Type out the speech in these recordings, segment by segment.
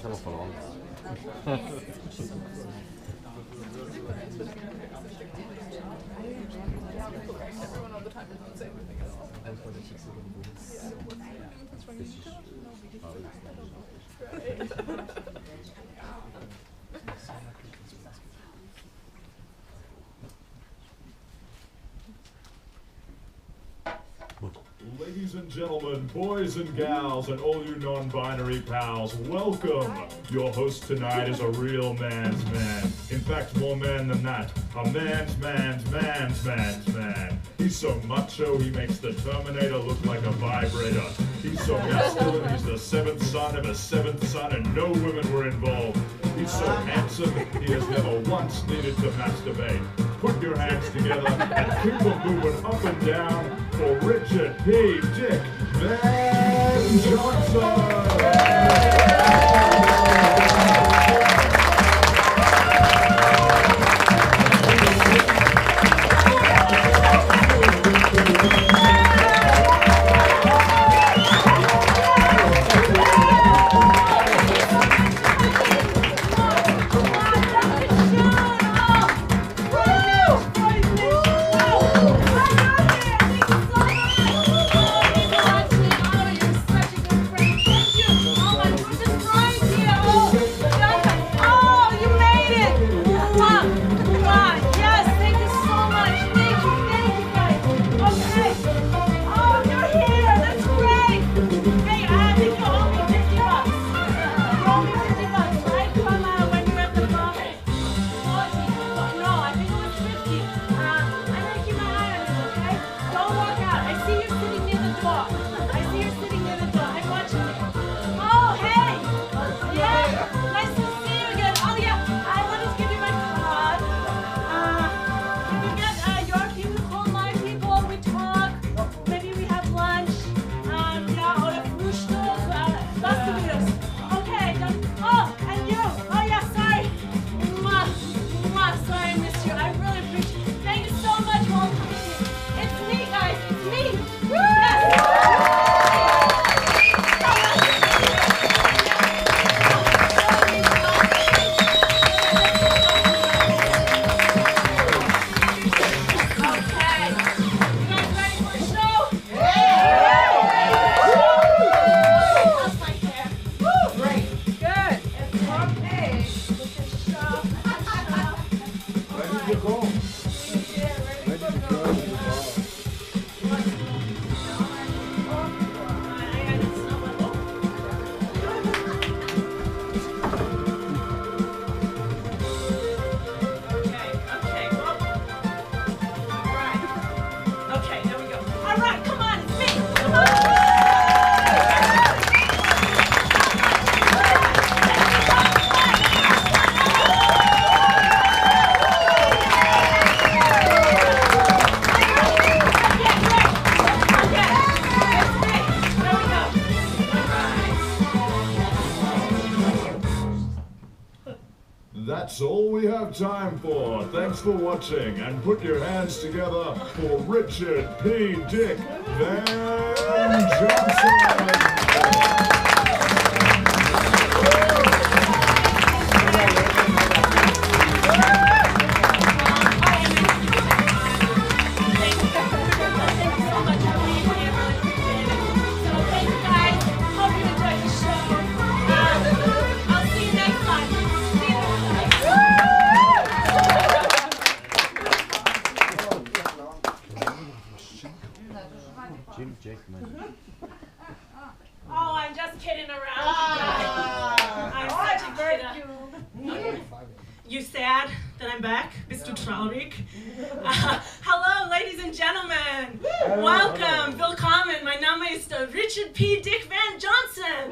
aber verloren. Ladies and gentlemen, boys and gals, and all you non-binary pals, welcome! Your host tonight is a real man's man. In fact, more man than that. A man's man. He's so macho, he makes the Terminator look like a vibrator. He's so masculine, he's the seventh son of a seventh son, and no women were involved. He's so handsome, he has never once needed to masturbate. Put your hands together and keep them moving up and down for Richard P. Dick Van Johnson! That's all we have time for. Thanks for watching, and put your hands together for Richard P. Dick Van Johnson. Oh, I'm just kidding around. I'm such a kidder. You sad that I'm back, Mr. Traurig? Hello, ladies and gentlemen. Welcome, willkommen. My name is Richard P. Dick Van Johnson.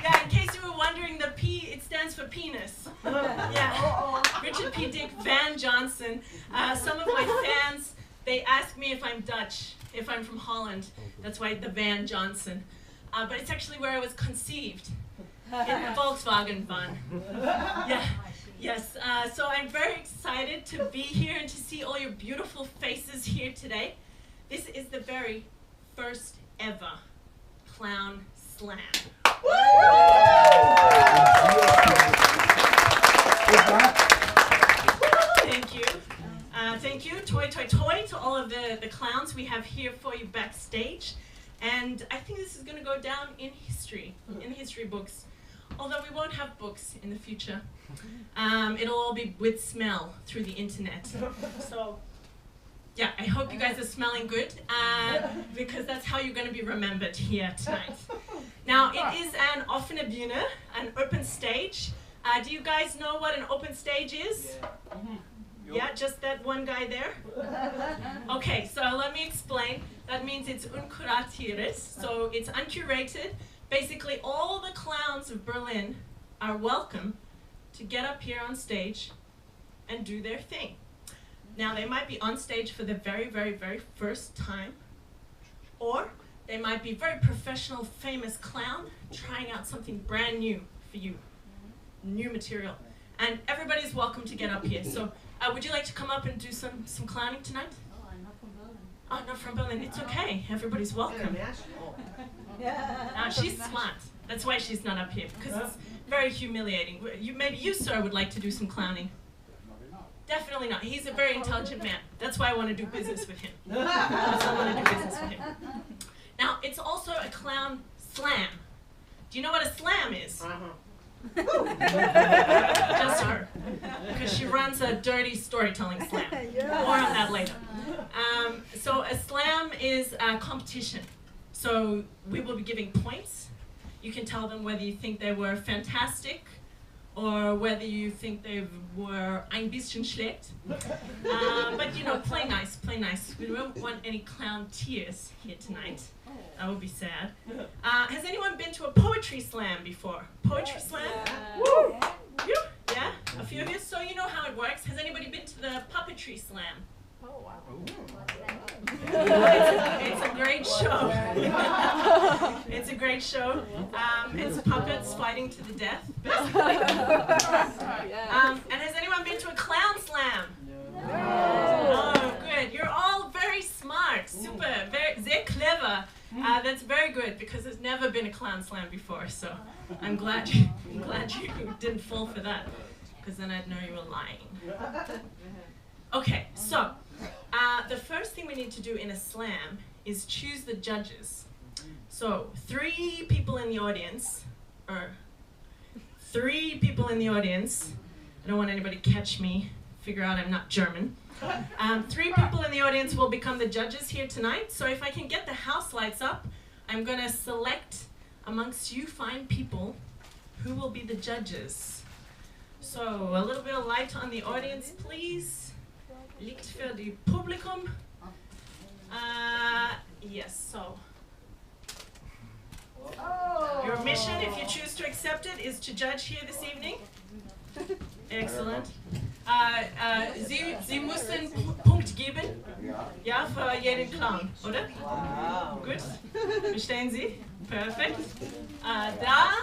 Yeah, in case you were wondering, the P, it stands for penis. Yeah, Richard P. Dick Van Johnson. Some of my fans, they ask me if I'm Dutch, if I'm from Holland. That's why the Van Johnson. But it's actually where I was conceived, in the Volkswagen van. Yeah, yes. So I'm very excited to be here and to see all your beautiful faces here today. This is the very first ever clown slam. Thank you. Thank you, Toy Toy Toy, to all of the clowns we have here for you backstage. And I think this is going to go down in history, in the history books. Although we won't have books in the future. It'll all be with smell through the internet. So, yeah, I hope you guys are smelling good, because that's how you're going to be remembered here tonight. Now, it is an offene bühne, an open stage. Do you guys know what an open stage is? Yeah, just that one guy there? Okay, so let me explain. That means it's unkuratiert, so it's uncurated. Basically, all the clowns of Berlin are welcome to get up here on stage and do their thing. Now, they might be on stage for the very, very, very first time, or they might be very professional, famous clown trying out something brand new for you, new material. And everybody's welcome to get up here. So, would you like to come up and do some clowning tonight? Oh, I'm not from Berlin. Oh, not from Berlin. It's okay. Everybody's welcome. She's smart. That's why she's not up here, because it's very humiliating. Maybe you, sir, would like to do some clowning. Definitely not. He's a very intelligent man. That's why I want to do business with him. That's why I want to do business with him. Now, it's also a clown slam. Do you know what a slam is? Just her, because she runs a dirty storytelling slam. More on that later. So a slam is a competition. So we will be giving points. You can tell them whether you think they were fantastic or whether you think they were ein bisschen schlecht. But you know, play nice, play nice. We don't want any clown tears here tonight. That would be sad. Has anyone been to a poetry slam before? Poetry slam? Woo! You? Yeah? A few of you? So you know how it works. Has anybody been to the puppetry slam? Oh, wow. It's a great show. It's a great show. It's puppets fighting to the death, basically. And has anyone been to a clown slam? Oh, good. You're all very smart. Super. Very, sehr clever. That's very good, because there's never been a clown slam before. So I'm glad you didn't fall for that, because then I'd know you were lying. Okay, so the first thing we need to do in a slam is choose the judges. So 3 people in the audience, I don't want anybody to catch me, figure out I'm not German. 3 people in the audience will become the judges here tonight. So if I can get the house lights up, I'm going to select amongst you fine people who will be the judges. So a little bit of light on the audience, please. Licht für die Publikum. Yes, so. Your mission, if you choose to accept it, is to judge here this evening. Excellent. Sie müssen Punkt geben. Ja, für jeden Clown, oder? Gut. Verstehen Sie? Perfekt. Da.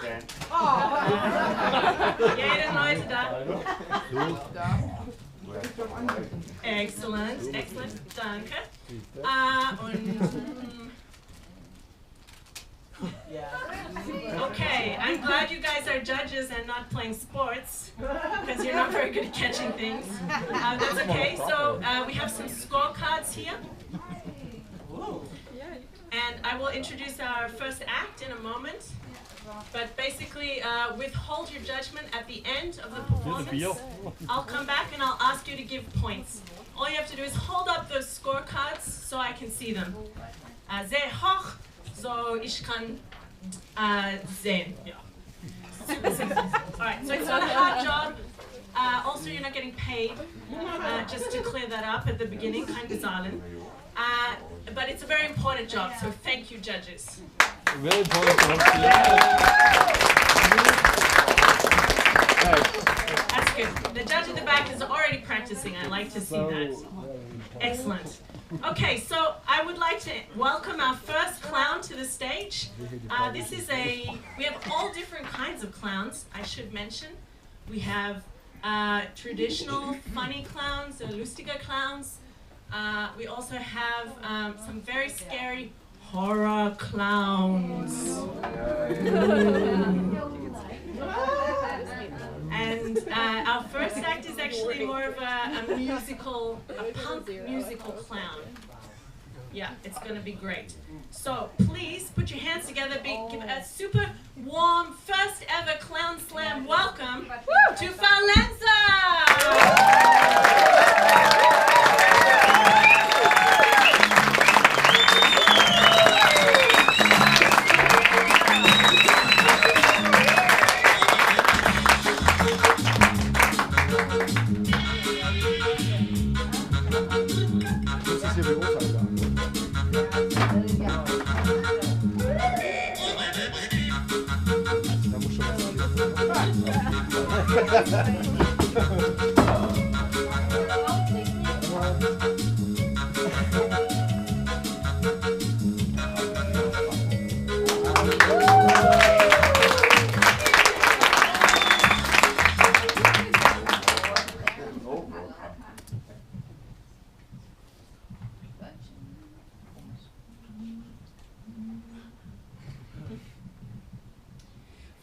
Jede Leute da. Excellent, excellent. Danke. Okay, I'm glad you guys are judges and not playing sports, because you're not very good at catching things. That's okay. So we have some scorecards here. And I will introduce our first act in a moment. But basically, withhold your judgment at the end of the performance. I'll come back and I'll ask you to give points. All you have to do is hold up those scorecards so I can see them. Sehr hoch, so ich kann sehen. Yeah. Super simple. All right, so it's not a hard job. Also, you're not getting paid, just to clear that up at the beginning, kein Bezahlen. But it's a very important job, so thank you, judges. Very important. That's good. The judge at the back is already practicing. I like to see that. Excellent. Okay, so I would like to welcome our first clown to the stage. We have all different kinds of clowns, I should mention. We have traditional funny clowns, lustige clowns. We also have some very scary horror clowns. And our first act is actually more of a punk musical clown. Yeah, it's going to be great. So please put your hands together, give a super warm first ever Clown Slam welcome to Valenza!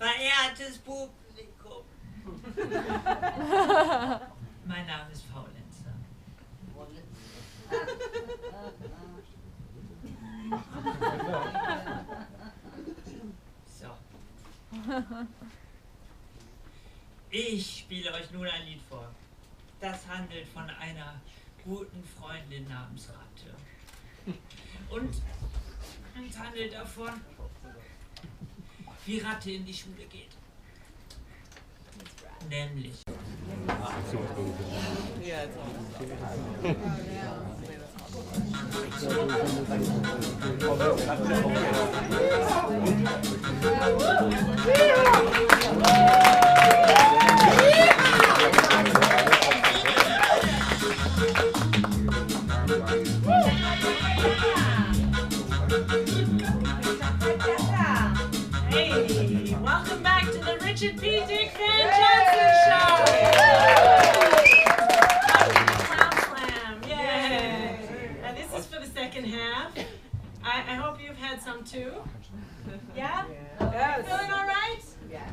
Verehrtes Publikum, mein Name ist Valenza. So. Ich spiele euch nun ein Lied vor. Das handelt von einer guten Freundin namens Ratte. Und es handelt davon, wie Ratte in die Schule geht. Nämlich. Hey, welcome back to the Richard P. Dick Van Johnson Show! Clown Slam, yay! Now this is for the second half. I hope you've had some too. Yeah? Yes. Feeling all right? Yes.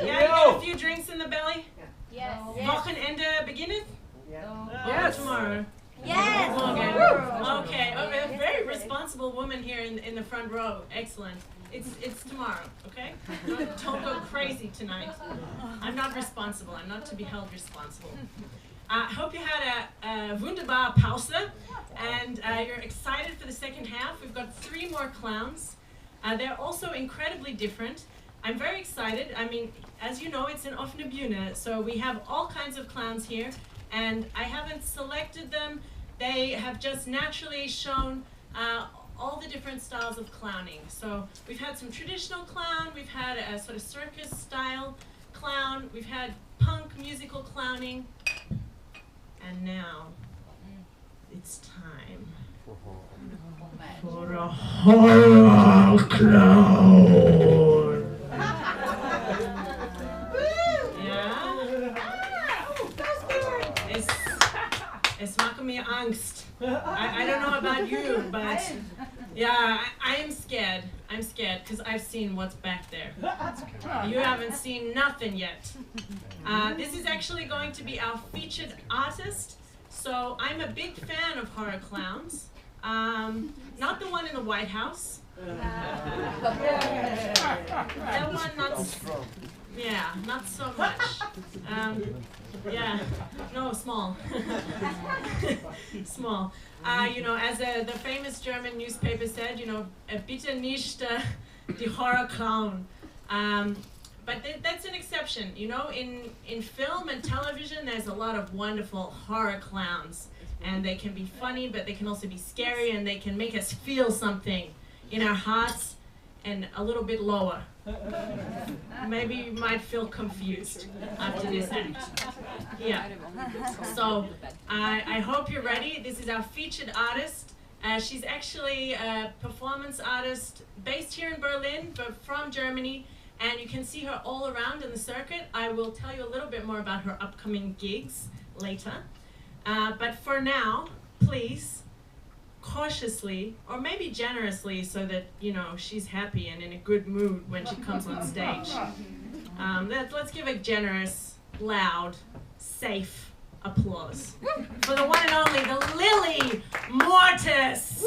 Yeah, you got a few drinks in the belly? Yes. Wochenende beginneth? Yes. Or tomorrow? Yes. Okay. Oh, a very responsible woman here in the front row. Excellent. It's tomorrow, okay? Don't go crazy tonight. I'm not responsible. I'm not to be held responsible. I hope you had a wunderbare Pause and you're excited for the second half. We've got 3 more clowns. They're also incredibly different. I'm very excited. I mean, as you know, it's an offene Bühne, so we have all kinds of clowns here, and I haven't selected them. They have just naturally shown all the different styles of clowning. So we've had some traditional clown, we've had a sort of circus style clown, we've had punk musical clowning, and now it's time for a horror clown. Ja? Es macht mir Angst. I don't know about you, but yeah, I am scared. I'm scared because I've seen what's back there. You haven't seen nothing yet. This is actually going to be our featured artist. So I'm a big fan of horror clowns. Not the one in the White House. That one, not so much. Yeah, no, small. Small. You know, as the famous German newspaper said, you know, bitte nicht die Horror Clown. But that's an exception. You know, in film and television, there's a lot of wonderful horror clowns. And they can be funny, but they can also be scary, and they can make us feel something in our hearts and a little bit lower. Maybe you might feel confused after this act. Yeah. So I hope you're ready. This is our featured artist. She's actually a performance artist based here in Berlin, but from Germany. And you can see her all around in the circuit. I will tell you a little bit more about her upcoming gigs later. But for now, please cautiously, or maybe generously, so that, you know, she's happy and in a good mood when she comes on stage. Let's give a generous, loud, safe applause for the one and only, the Lily Mortis.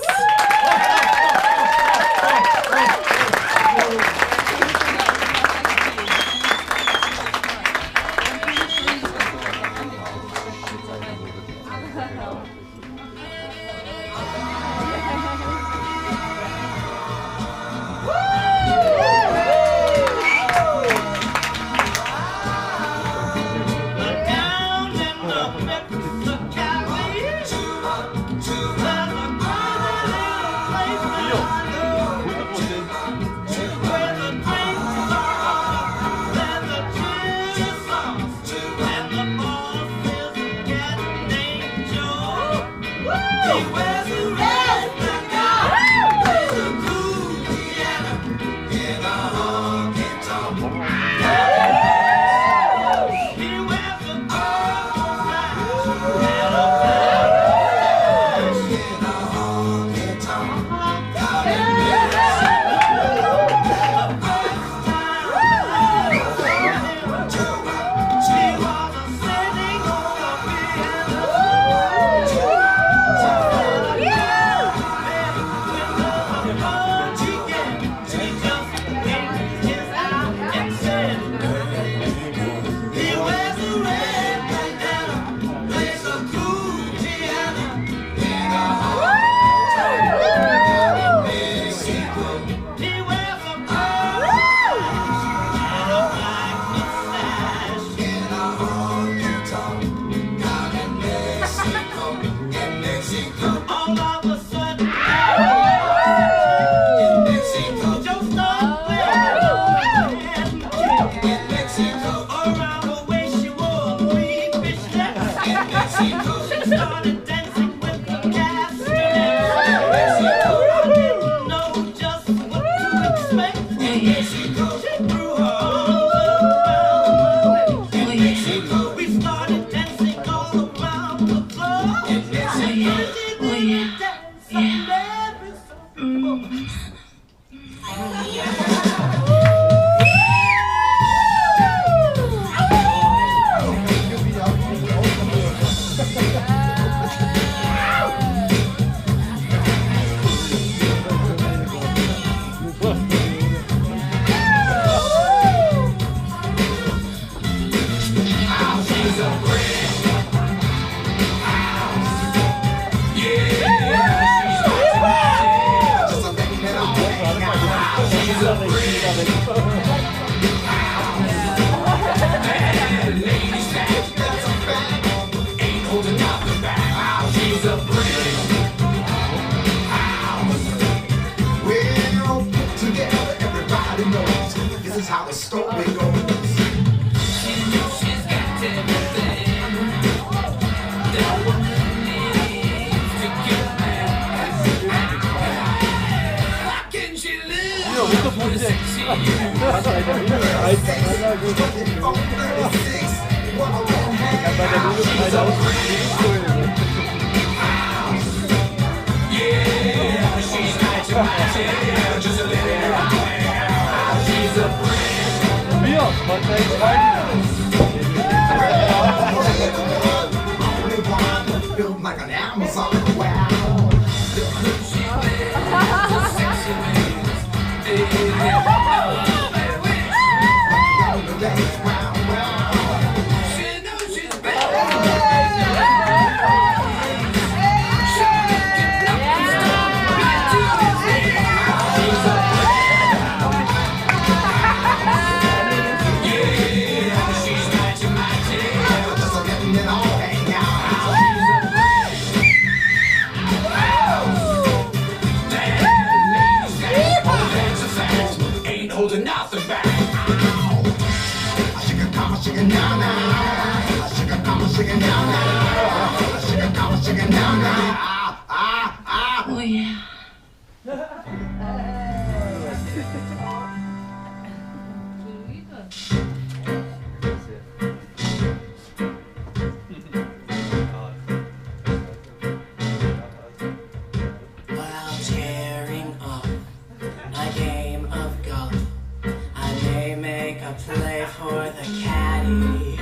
play for the caddy.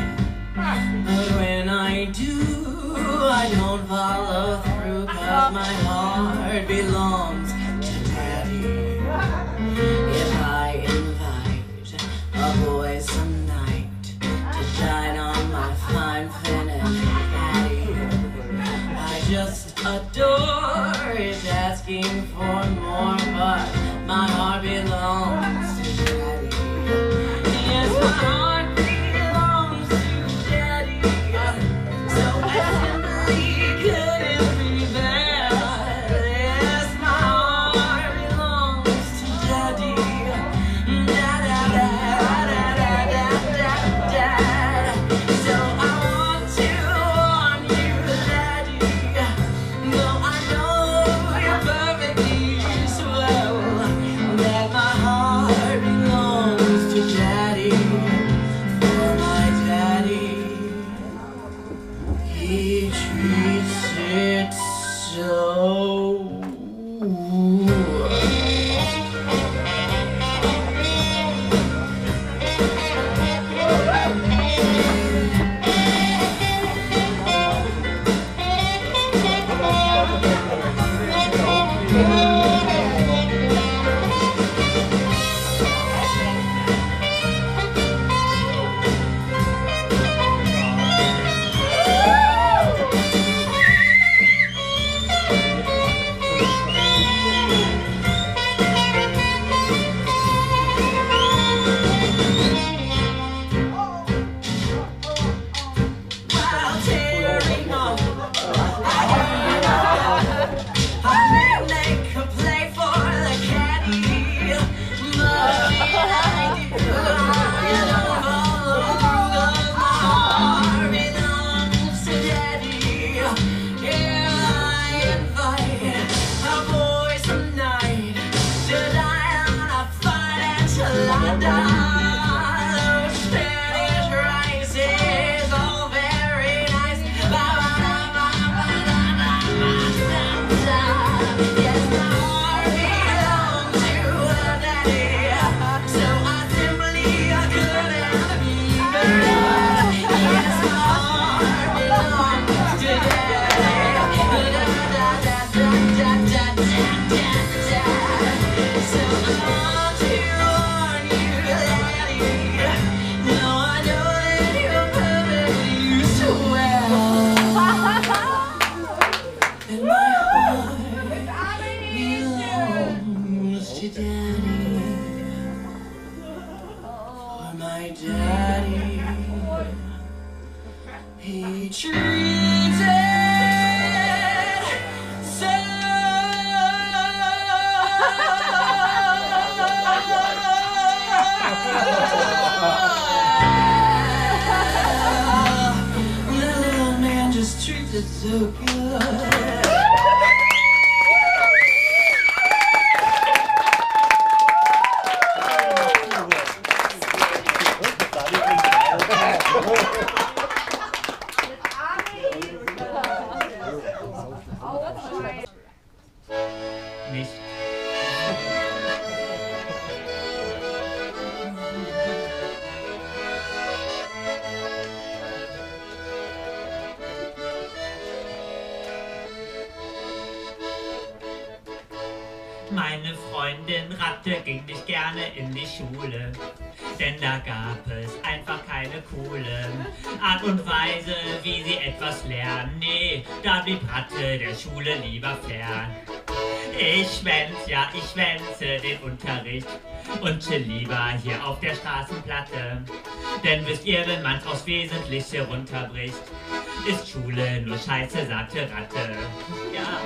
But when I do, I don't follow through, 'cause my heart belongs to Daddy. If I invite a boy some night to dine on my fine Finnish caddy, I just adore his asking for more, but my heart belongs to Daddy. Yes, my heart belongs to Daddy. So I simply couldn't be bad. Yes, my heart belongs to Daddy. Da da da da da da da da. So I want to warn you, Daddy. Though I know you're perfectly swell, that my heart belongs to Daddy. For my Daddy, he treats it so. While tearing off, I may make a play for the caddy, but when I do, I don't follow through, 'cause my heart belongs to Daddy. Yeah, I invite a boy some night to dine on a fine enchilada. Those Spanish rices, all very nice. Yes, my heart belongs to Daddy, so I simply couldn't be better. Yes, my heart belongs to Daddy. So I want to warn you, Daddy. No, I know that you're perfectly swell. And my heart belongs to Daddy. For my Daddy, he treats it so. The little man just treats it so good. Nicht. Meine Freundin Ratte ging nicht gerne in die Schule, denn da gab es einfach keine coole Art und Weise, wie sie etwas lernen. Nee, da blieb Ratte der Schule lieber fern. Ich schwänze den Unterricht und chill lieber hier auf der Straßenplatte. Denn wisst ihr, wenn man's aufs Wesentliche runterbricht, ist Schule nur Scheiße, sagte Ratte. Ja.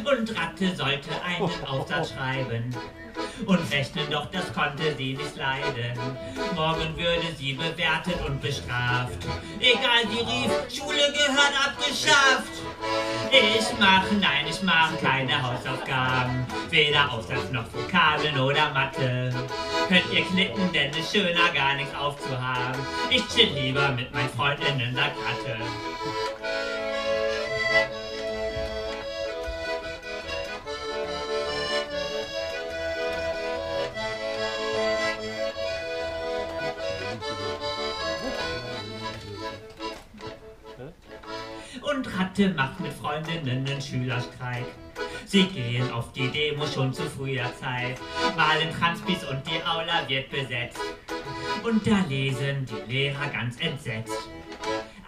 Und Ratte sollte einen Aufsatz schreiben und rechnen, doch das konnte sie nicht leiden. Morgen würde sie bewertet und bestraft. Egal, sie rief, Schule gehört abgeschafft. Ich mach keine Hausaufgaben, weder Aufsatz noch Vokabeln oder Mathe. Könnt ihr knicken, denn es schöner gar nichts aufzuhaben. Ich chill lieber mit meinen Freundinnen in der Gatte. Und Ratte macht mit Freundinnen einen Schülerstreik. Sie gehen auf die Demo schon zu früher Zeit, malen Transpis und die Aula wird besetzt. Und da lesen die Lehrer ganz entsetzt.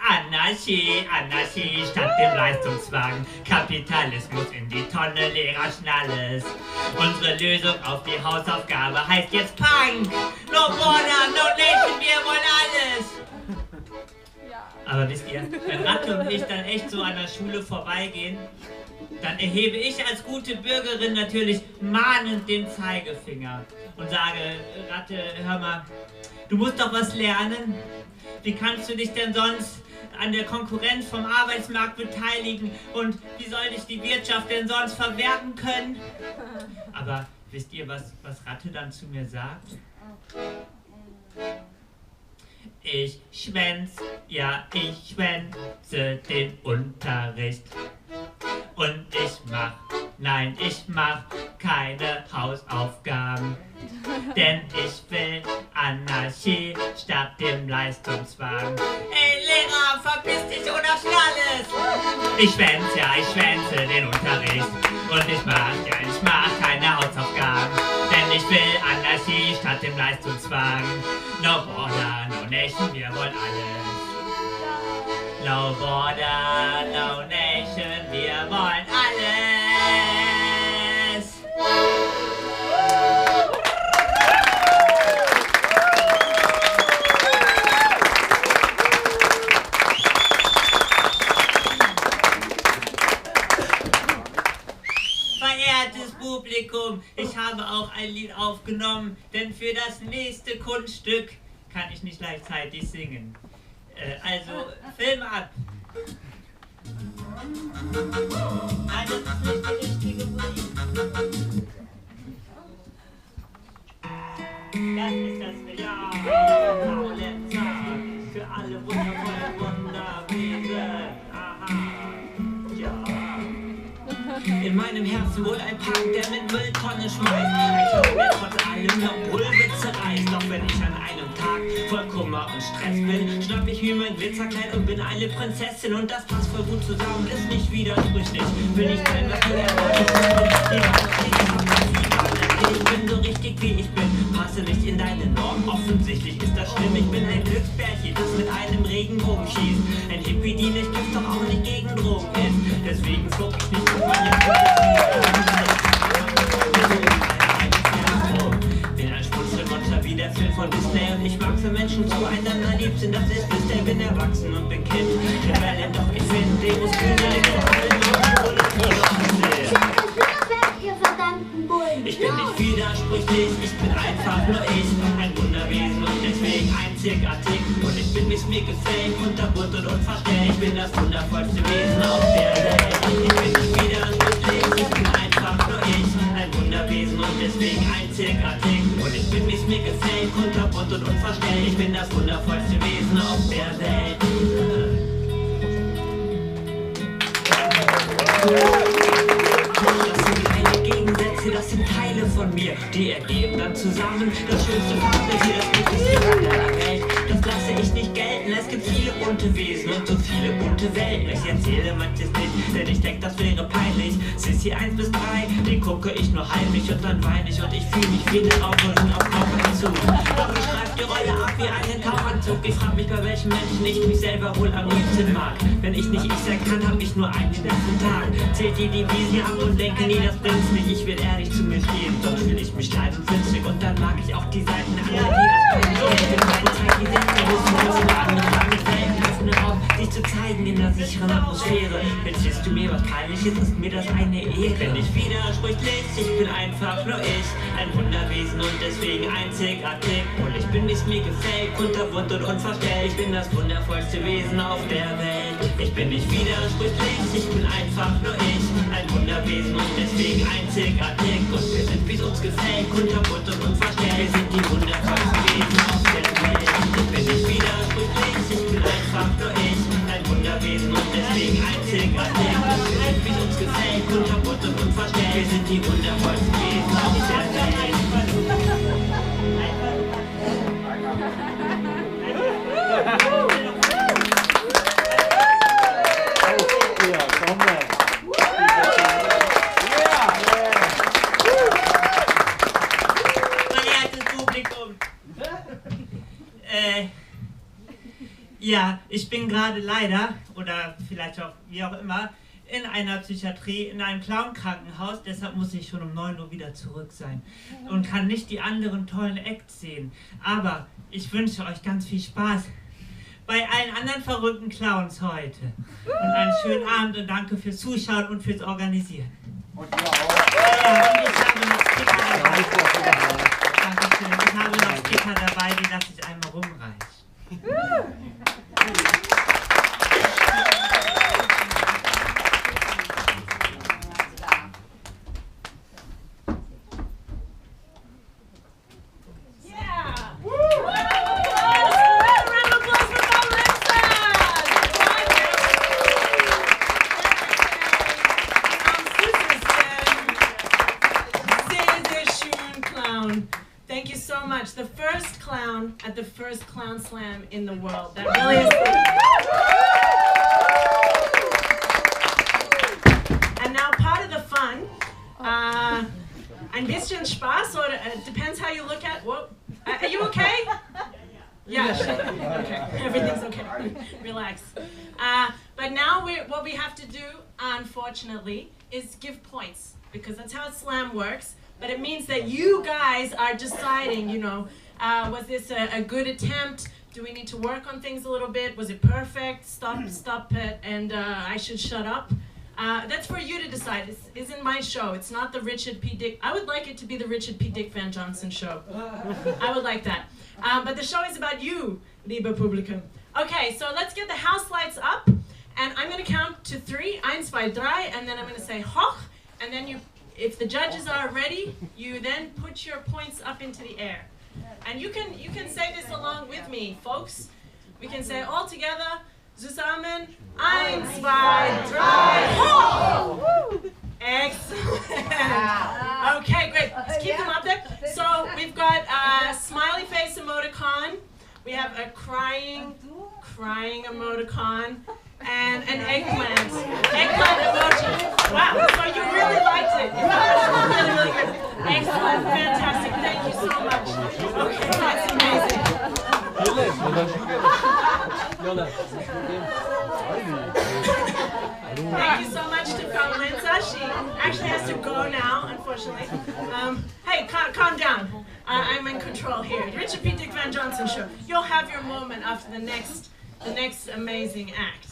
Anarchie, Anarchie statt dem Leistungszwang. Kapitalismus in die Tonne, Lehrer schnalles. Unsere Lösung auf die Hausaufgabe heißt jetzt Punk. No border, no nation, wir wollen alles. Aber wisst ihr, wenn Ratte und ich dann echt so an der Schule vorbeigehen, dann erhebe ich als gute Bürgerin natürlich mahnend den Zeigefinger und sage, Ratte, hör mal, du musst doch was lernen. Wie kannst du dich denn sonst an der Konkurrenz vom Arbeitsmarkt beteiligen und wie soll dich die Wirtschaft denn sonst verwerten können? Aber wisst ihr, was Ratte dann zu mir sagt? Ich schwänze den Unterricht. Und ich mach keine Hausaufgaben. Denn ich will Anarchie statt dem Leistungszwang. Ey Lehrer, verpiss dich oder schnall es! Ich schwänze den Unterricht. Und ich mach keine Hausaufgaben. Denn ich will Anarchie statt dem Leistungszwang. No border, no nation, wir wollen alles. No border, no nation, wir wollen alles. Verehrtes Publikum, ich habe auch ein Lied aufgenommen, denn für das nächste Kunststück kann ich nicht gleichzeitig singen. Also, Film ab! Ah, das ist nicht die richtige Musik. Das ist das Reallenzer für alle wundervollen Wunderwesen. Aha, ja. In meinem Herzen wohl ein Park, der mit Mülltonne schmeißt. Ein Club, der trotz allem noch Wohlwitze reißt. Doch wenn ich an einem Tag voll Kummer und Stress bin, schnapp ich mir mein Glitzerkleid und bin eine Prinzessin. Und das passt voll gut zusammen, ist nicht widersprüchlich. Bin ich sein, was du ich bin so richtig wie ich bin, passe nicht in deine Norm. Offensichtlich ist das schlimm, ich bin ein Glücksbärchen, das mit einem Regenbogen schießt. Ein Hippie, die nicht gibt, doch auch nicht gegen Drogen ist. Deswegen flog ich nicht auf meine bin ein Schmunzelmonster wie der Film von Disney. Und ich mag für Menschen zueinander lieb sind, das ist Disney. Bin erwachsen und bin Kind, Rebellen, doch ich finde Demos kühner. Ich bin nicht widersprüchlich, ich bin einfach nur ich, ein Wunderwesen und deswegen einzigartig. Und ich bin, wie's mir gefällt, kunterbunt und unverstellt. Ich bin das wundervollste Wesen auf der Welt. Ich bin nicht widersprüchlich, ich bin einfach nur ich, ein Wunderwesen und deswegen einzigartig. Und ich bin, wie's mir gefällt, kunterbunt und unverstellt. Ich bin das wundervollste Wesen auf der Welt. Das sind Teile von mir, die ergeben dann zusammen das schönste Farbbild, das glücklichste der Welt. Das lasse ich nicht gelten, es gibt viele bunte Wesen und so viele bunte Welten. Ich erzähle manches nicht, denn ich denke, das wäre peinlich. Sissi 1 bis 3, den gucke ich nur heimlich und dann weine ich und ich fühle mich wie eine Augen auf Tauchanzug. Doch ich schreibe die Rolle ab wie einen Tauchanzug. Ich frage mich, bei welchen Menschen ich mich selber wohl am liebsten mag. Wenn ich nicht ich sein kann, hab ich nur einen letzten Tag. Zählt die Devisen ab und denke, nee, das bringt's nicht. Ich will ehrlich zu mir stehen, sonst fühle ich mich klein und winzig. Und dann mag ich auch die Seiten an, die sich zu zeigen in der sicheren Atmosphäre. Erzählst du mir was Peinliches, ist mir das eine Ehre. Bin ich widersprüchlich, ich bin einfach nur ich, ein Wunderwesen und deswegen einzigartig. Und ich bin, wie's mir gefällt, kunterbunt und unverstellt. Ich bin das wundervollste Wesen auf der Welt. Ich bin nicht widersprüchlich, ich bin einfach nur ich, ein Wunderwesen und deswegen einzigartig. Und wir sind, wie's uns gefällt, kunterbunt und unverstellt. Wir sind die wundervollsten Wesen auf der Welt. Ich bin nicht widersprüchlich, ich bin einfach nur ich, ein Wunderwesen und deswegen einzigartig. Und wir sind, wie's uns gefällt, kunterbunt und unverstellt. Wir sind die wundervollsten Wesen auf der Welt. Ja, ich bin gerade leider, oder vielleicht auch wie auch immer, in einer Psychiatrie, in einem Clown-Krankenhaus, deshalb muss ich schon um 9 Uhr wieder zurück sein und kann nicht die anderen tollen Acts sehen. Aber ich wünsche euch ganz viel Spaß bei allen anderen verrückten Clowns heute. Und einen schönen Abend und danke fürs Zuschauen und fürs Organisieren. Und ich habe noch Sticker dabei. Dankeschön. Ich habe noch Sticker dabei, die lasse ich einmal rumreichen. Thank you so much. The first clown at the first clown slam in the world. That really is. And now part of the fun. Ein bisschen Spaß, or depends how you look at. Whoa, are you okay? Yeah. Okay. Everything's okay. Relax. But now what we have to do, unfortunately, is give points because that's how slam works. But it means that you guys are deciding, you know, was this a good attempt? Do we need to work on things a little bit? Was it perfect? Stop it, and I should shut up. That's for you to decide. This isn't my show. It's not the Richard P. Dick. I would like it to be the Richard P. Dick Van Johnson show. I would like that. But the show is about you, liebe Publikum. Okay, so let's get the house lights up, and I'm going to count to 3, 1, 2, 3, and then I'm going to say hoch, and then you. If the judges are ready, you then put your points up into the air. And you can say this along with me, folks. We can say all together, zusammen, 1, 2, 3, hoch! Excellent. Okay, great. Let's keep them up there. So we've got a smiley face emoticon. We have a crying emoticon. And an eggplant emoji. Wow, so you really liked it. Really, really good. Excellent, fantastic. Thank you so much. Okay, that's amazing. Thank you so much to Frau Lenza. She actually has to go now, unfortunately. Hey, calm down. I'm in control here. Richard P. Dick Van Johnson show. You'll have your moment after the next amazing act.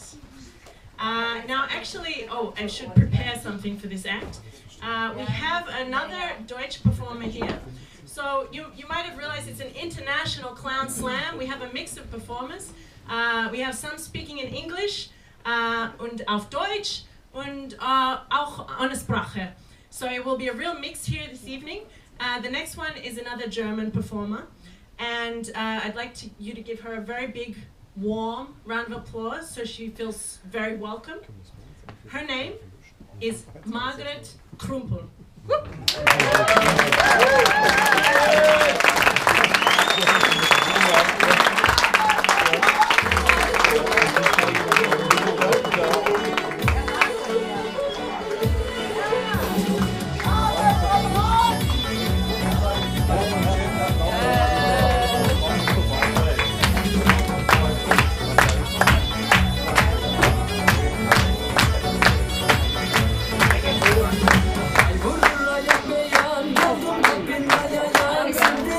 Now, actually, I should prepare something for this act. We have another Deutsch performer here. So you might have realized it's an international clown slam. We have a mix of performers. We have some speaking in English und auf Deutsch und auch ohne Sprache. So it will be a real mix here this evening. The next one is another German performer. And I'd like you to give her a very big warm round of applause so she feels very welcome. Her name is Margaret Krumpel. Vurur ayak beyan, yavrum hep bin dayayan. Sen de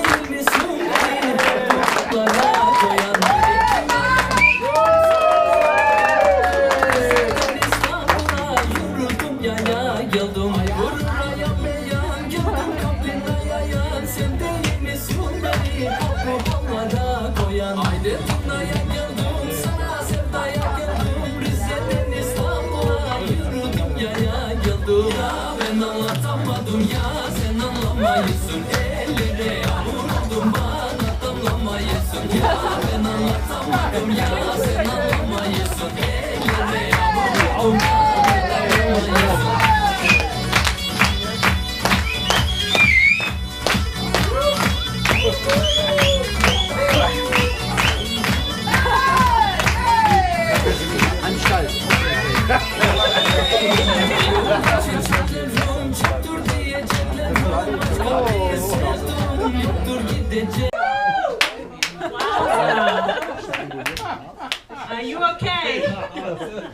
Are you okay?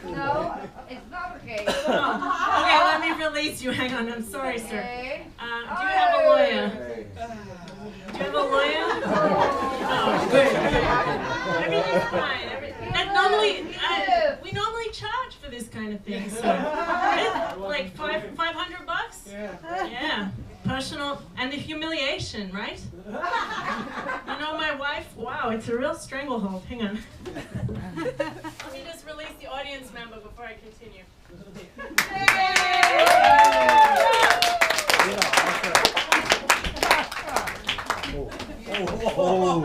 No, it's not okay. Oh. Okay, let me release you. Hang on. I'm sorry, sir. Okay. Do you have a lawyer? Do you have a lawyer? Oh, good. Everything's fine. That normally, we normally charge for this kind of thing. So, like $500? Yeah. Personal and the humiliation, right? You know my wife? Wow, it's a real stranglehold. Hang on. Let me just release the audience member before I continue. Oh,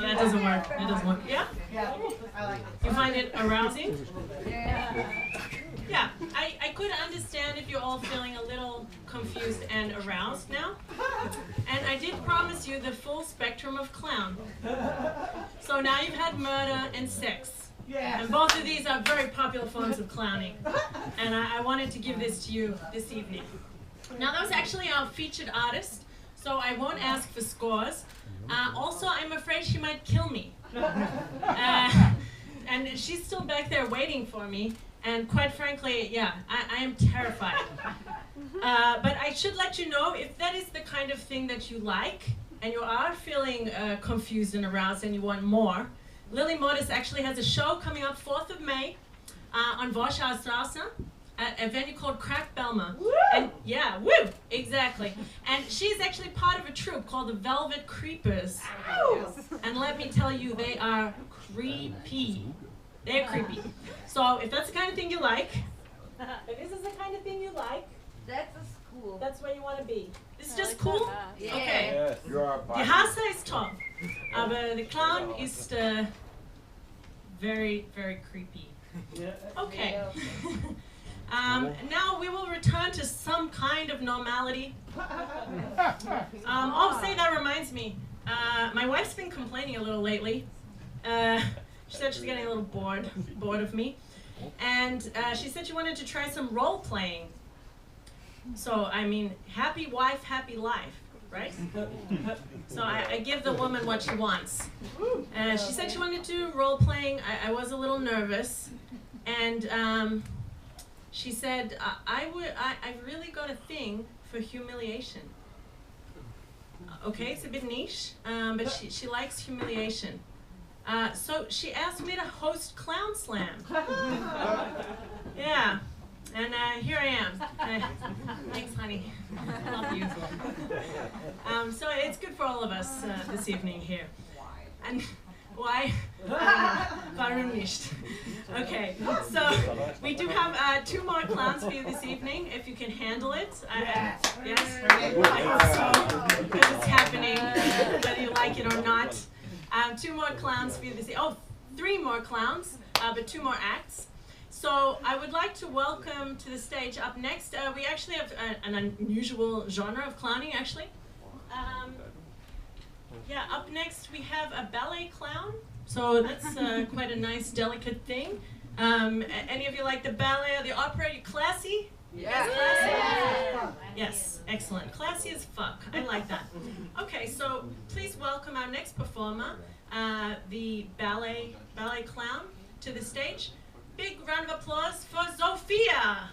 that doesn't work. That doesn't work. Yeah? Yeah, I like it. You find it arousing? Yeah. Yeah, I could understand if you're all feeling a little confused and aroused now. And I did promise you the full spectrum of clown. So now you've had murder and sex. And both of these are very popular forms of clowning. And I wanted to give this to you this evening. Now that was actually our featured artist, so I won't ask for scores. Also, I'm afraid she might kill me. And she's still back there waiting for me. And quite frankly, yeah, I am terrified. But I should let you know, if that is the kind of thing that you like, and you are feeling confused and aroused and you want more, Lily Mortis actually has a show coming up 4th of May on Warschauer Straße at a venue called Crack Belma. And yeah, woo, exactly. And she's actually part of a troupe called the Velvet Creepers. And let me tell you, they are creepy. They're creepy. So if that's the kind of thing you like, if this is the kind of thing you like, That's a school. that's where you want to be. This is just cool? Yeah. Okay. Die Hasse ist toll, aber the clown ist very, very creepy. Okay. Now we will return to some kind of normality. Oh, say, that reminds me. My wife's been complaining a little lately. She said she's getting a little bored of me. And she said she wanted to try some role playing. So, I mean, happy wife, happy life, right? So I give the woman what she wants. She said she wanted to do role playing. I was a little nervous. And she said, I've really got a thing for humiliation. Okay, it's a bit niche, but she likes humiliation. So she asked me to host Clown Slam. Yeah, and here I am. Thanks, honey. I love you. So it's good for all of us this evening here. And why? Warum nicht? Okay, so we do have 2 more clowns for you this evening, if you can handle it. Yes? I hope so, because it's happening, whether you like it or not. 2 more clowns for you this evening. Oh, 3 more clowns, but 2 more acts. So I would like to welcome to the stage, up next, we actually have an unusual genre of clowning, actually. Yeah, up next we have a ballet clown. So that's quite a nice, delicate thing. Any of you like the ballet or the opera? Are you classy? Yeah. Classy? Yes, excellent. Classy as fuck. I like that. Okay, so please welcome our next performer, the ballet clown, to the stage. Big round of applause for Sophia.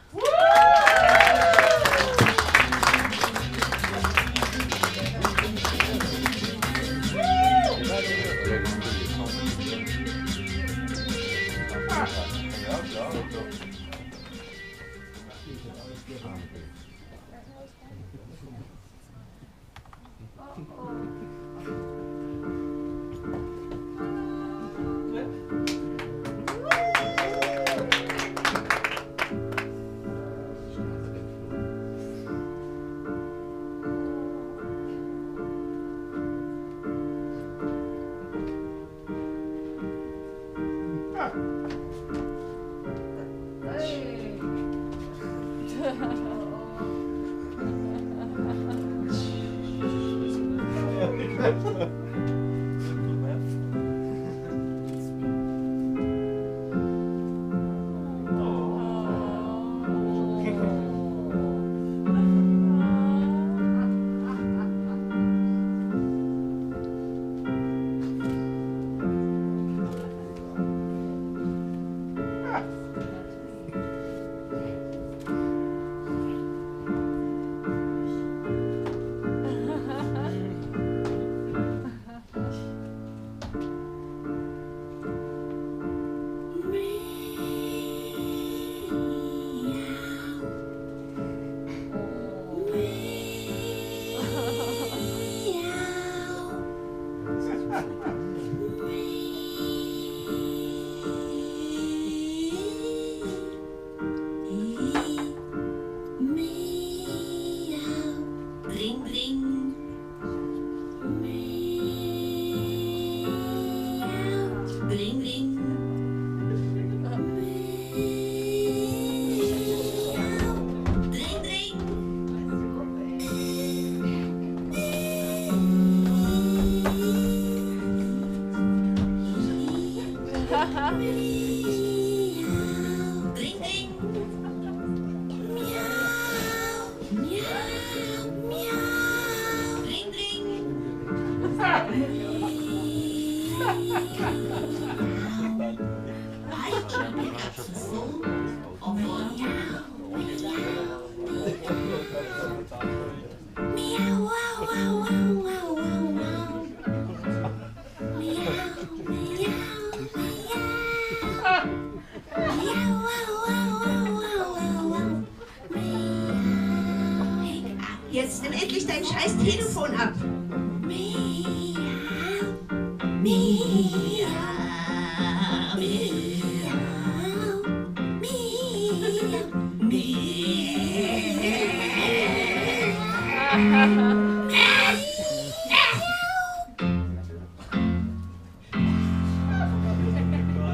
Jetzt nimm endlich dein scheiß Telefon ab.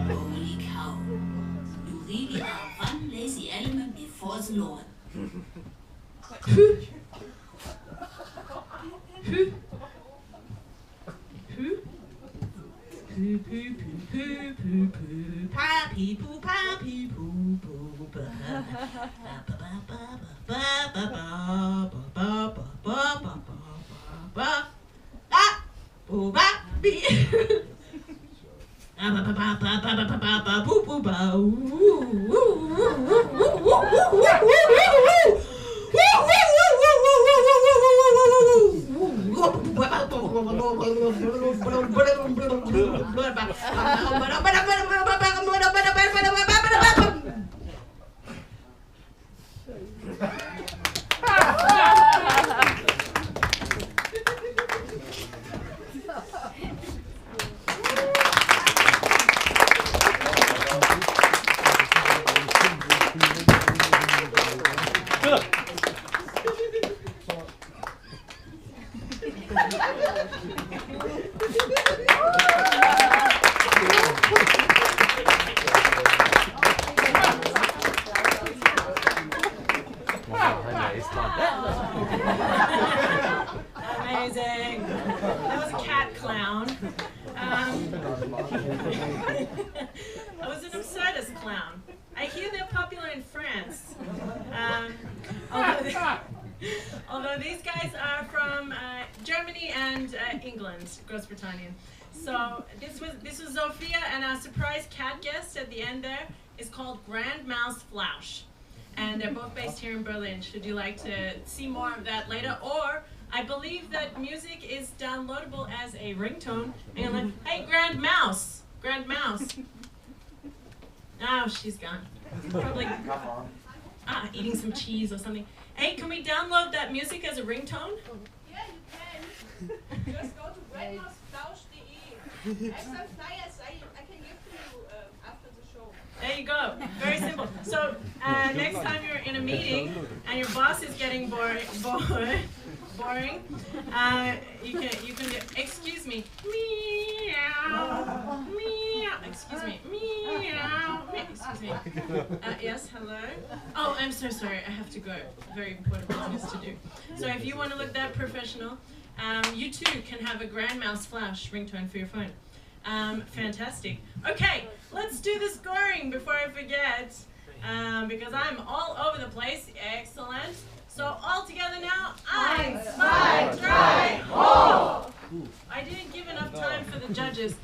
Holy cow. You really are one lazy element before the Lord. Pappy poo, pappy poo poo, Amazing. That was a cat clown. That was an absurdist clown. I hear they're popular in France. Although these guys are from Germany and England, Gross Britannia. So this was Sophia, and our surprise cat guest at the end there is called Grand Mouse Flausch. And they're both based here in Berlin. Should you like to see more of that later? Or I believe that music is downloadable as a ringtone. And you're like, hey, Grand Mouse. Oh, she's gone. Probably eating some cheese or something. Hey, can we download that music as a ringtone? Yeah, you can. Just go to grandmouseflausch.de. I have some flyers I can give to you after the show. There you go. Very simple. So next time you're in a meeting and your boss is getting boring, you can do, excuse me, meow, meow, excuse me, meow. Excuse me. Yes, hello? Oh, I'm so sorry. I have to go. Very important business to do. So if you want to look that professional, you too can have a Grand Mouse Flash ringtone for your phone. Fantastic. Okay, let's do the scoring before I forget, because I'm all over the place. Excellent. So all together now. 1, 2, 3, ho! I didn't give enough time for the judges.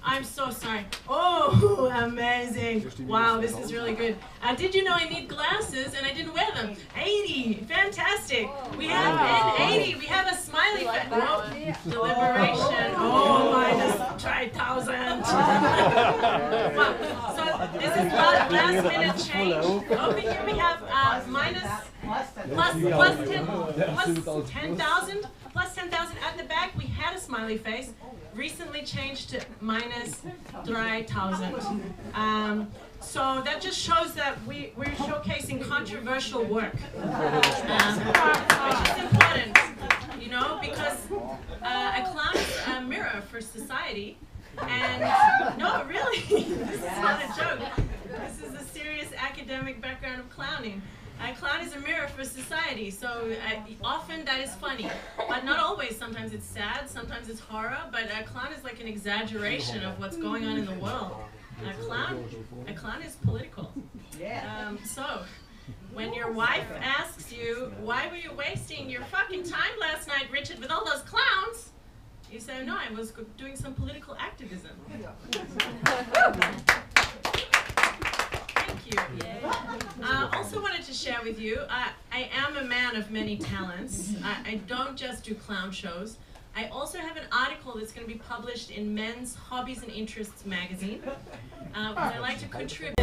I'm so sorry. Oh, amazing. Wow, this is really good. Did you know I need glasses and I didn't wear them? 80. Fantastic. We have an 80. We have a smiley face. Oh, deliberation. Oh, minus 3,000. Wow. So this is last minute change. Over here we have plus 10,000. Plus 10,000 at the back, we had a smiley face, recently changed to minus 3,000. So that just shows that we're showcasing controversial work, which is important, you know, because a clown is a mirror for society. And no, really, this is not a joke. This is a serious academic background of clowning. A clown is a mirror for society, so often that is funny, but not always. Sometimes it's sad, sometimes it's horror, but a clown is like an exaggeration of what's going on in the world. A clown is political. So, when your wife asks you, why were you wasting your fucking time last night, Richard, with all those clowns? You say, no, I was doing some political activism. Thank you. Also wanted to share with you, I am a man of many talents. I don't just do clown shows. I also have an article that's going to be published in Men's Hobbies and Interests magazine. I like to contribute.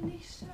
Nicht schön.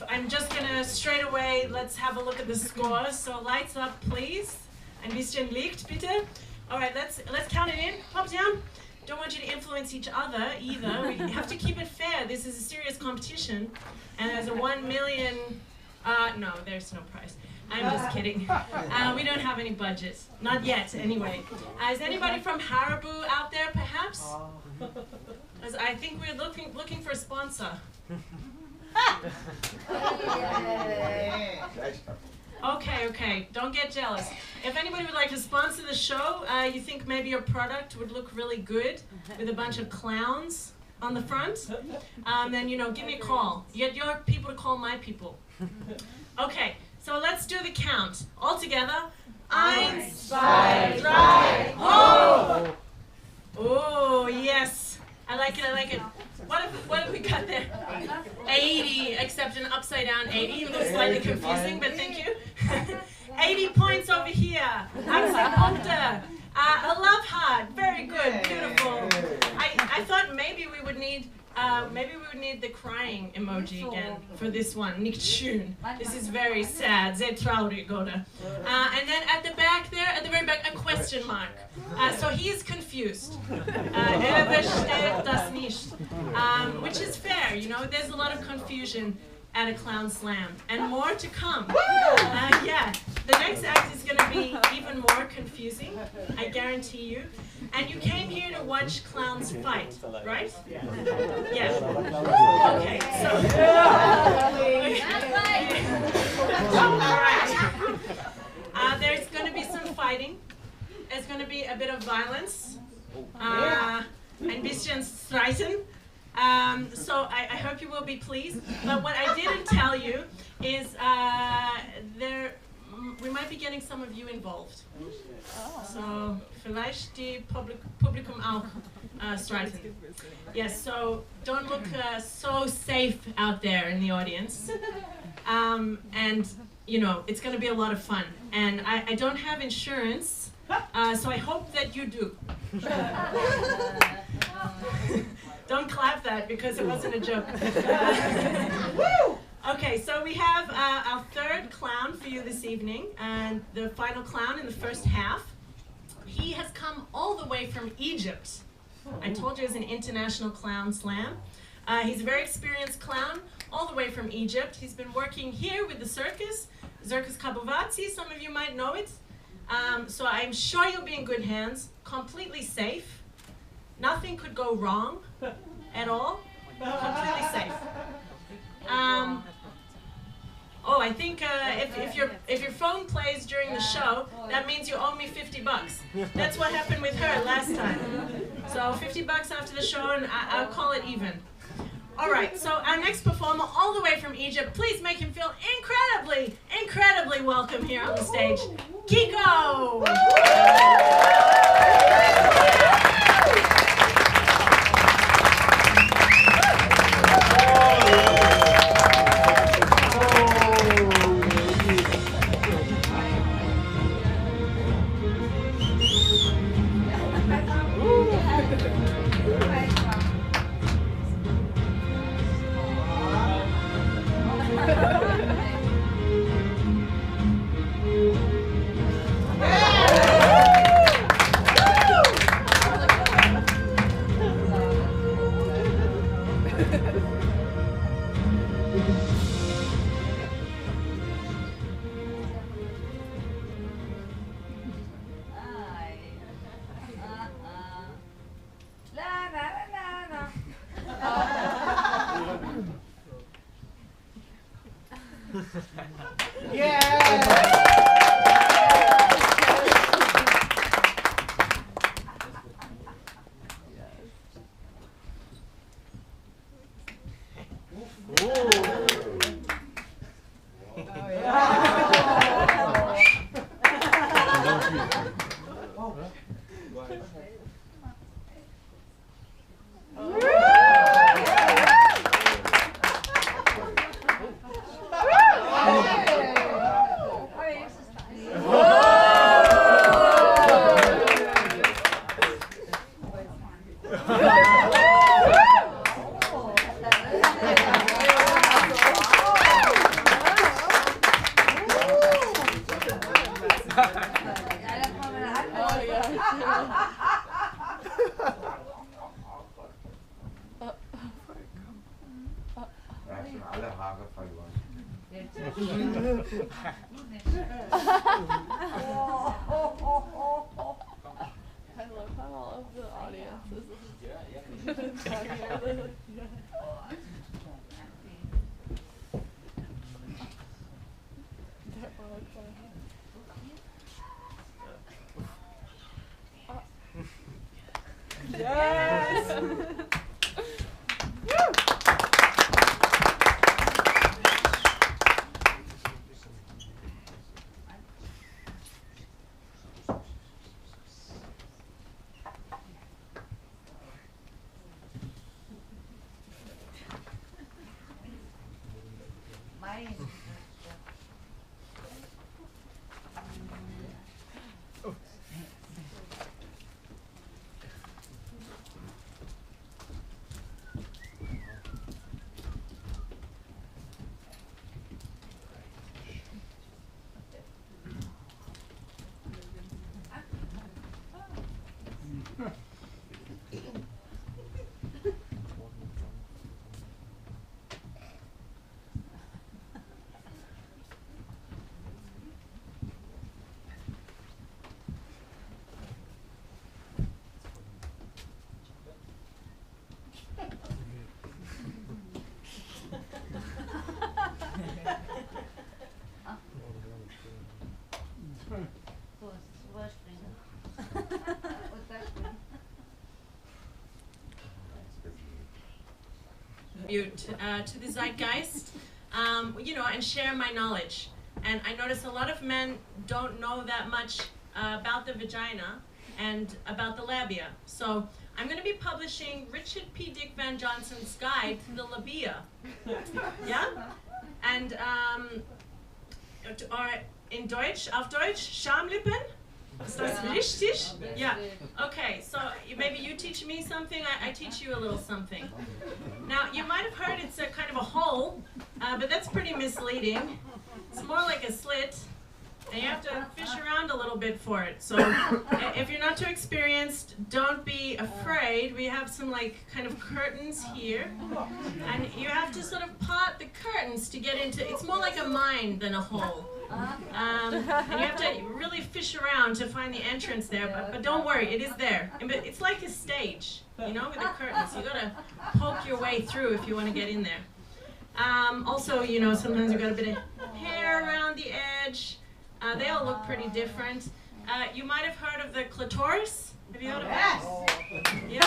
I'm just gonna straight away, let's have a look at the scores. So lights up, please. Ein bisschen Licht, bitte. All right, let's count it in. Pop down. Don't want you to influence each other either. We have to keep it fair. This is a serious competition, and there's a 1 million. No, there's no prize. I'm just kidding. We don't have any budget, not yet. Anyway, is anybody from Haribo out there, perhaps? As I think we're looking for a sponsor. Okay, don't get jealous. If anybody would like to sponsor the show, you think maybe your product would look really good with a bunch of clowns on the front, then, give me a call. Get your people to call my people. Okay, so let's do the count. All together. 1, 2, 3, ho! Oh, yes. I like it. What have we got there? 80, except an upside down 80. It looks slightly confusing, but thank you. 80 points over here. Axel Punkte. A love heart. Very good. Beautiful. I thought maybe we would need the crying emoji again for this one. Nicht schön. This is very sad. Sehr traurig, oder? And then at the back there, at the very back, a question mark. So he is confused. Versteht das nicht. Which is fair, there's a lot of confusion at a clown slam. And more to come. The next act is going to be even more confusing, I guarantee you. And you came here to watch clowns fight, right? Yeah. Okay, so... Alright. There's going to be some fighting. There's going to be a bit of violence. Ein bisschen streiten. So I hope you will be pleased. But what I didn't tell you is we might be getting some of you involved. So vielleicht die Publikum auch streiten. Yes, so don't look so safe out there in the audience. And it's going to be a lot of fun. And I don't have insurance, so I hope that you do. Don't clap that because it wasn't a joke. Okay, so we have our third clown for you this evening, and the final clown in the first half. He has come all the way from Egypt. I told you it's an international clown slam. He's a very experienced clown, all the way from Egypt. He's been working here with the circus Kabovazzi. Some of you might know it. So I'm sure you'll be in good hands, completely safe. Nothing could go wrong at all. Completely safe. I think if your phone plays during the show, that means you owe me $50. That's what happened with her last time. So $50 after the show, and I'll call it even. All right. So our next performer, all the way from Egypt, please make him feel incredibly, incredibly welcome here on the stage, Kiko. Yeah! To the zeitgeist, you know, and share my knowledge. And I notice a lot of men don't know that much about the vagina and about the labia. So I'm going to be publishing Richard P. Dick Van Johnson's guide to the labia. Yeah? And or in Deutsch, auf Deutsch, Schamlippen? Ist das richtig? Yeah. Okay, so maybe you teach me something, I teach you a little something. Now, you might have heard it's a kind of a hole, but that's pretty misleading. It's more like a slit, and you have to fish around a little bit for it. So if you're not too experienced, don't be afraid. We have some like kind of curtains here, and you have to sort of part the curtains to get into, it's more like a mine than a hole. And you have to really fish around to find the entrance there, but don't worry, it is there. But it's like a stage, you know, with the curtains. You gotta poke your way through if you want to get in there. Also, you know, sometimes you've got a bit of hair around the edge. They all look pretty different. You might have heard of the clitoris. Have you heard of that? Yeah,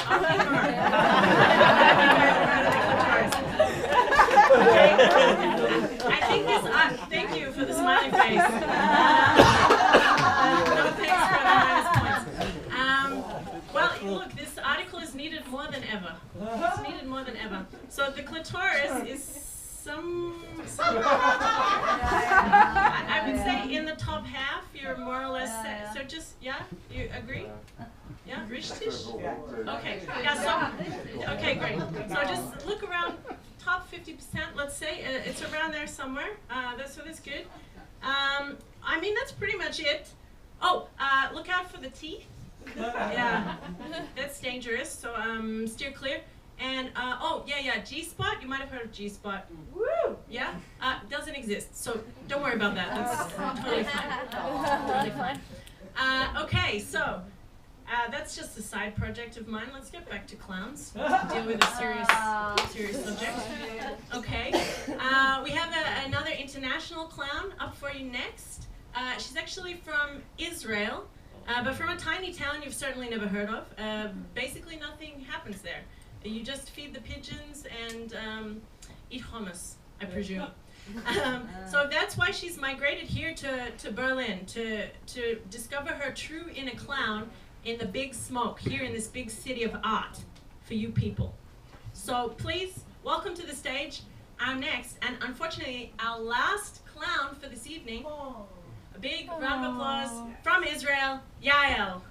okay, I think this, thank you for the smiley face. No thanks for the minus points. Well, look, this article is needed more than ever. It's needed more than ever. So the clitoris is I would say in the top half, you're more or less set. So just, yeah, you agree? Yeah, richtig? Okay, yeah, so, okay, great. So just look around, top 50%, let's say, it's around there somewhere. So that's good. I mean, that's pretty much it. Oh, look out for the teeth. Yeah, that's dangerous, so steer clear. And, oh, yeah, G-spot, you might have heard of G-spot. Woo! Yeah? Doesn't exist, so don't worry about that. That's totally fine. Totally fine. Okay, so, That's just a side project of mine. Let's get back to clowns. Deal with a serious subject. Okay. We have another international clown up for you next. She's actually from Israel, but from a tiny town you've certainly never heard of. Basically nothing happens there. You just feed the pigeons and eat hummus, I presume. So that's why she's migrated here to Berlin, to discover her true inner clown in the big smoke, here in this big city of art for you people. So please, welcome to the stage, our next, and unfortunately, our last clown for this evening. A big round of applause from Israel, Yael.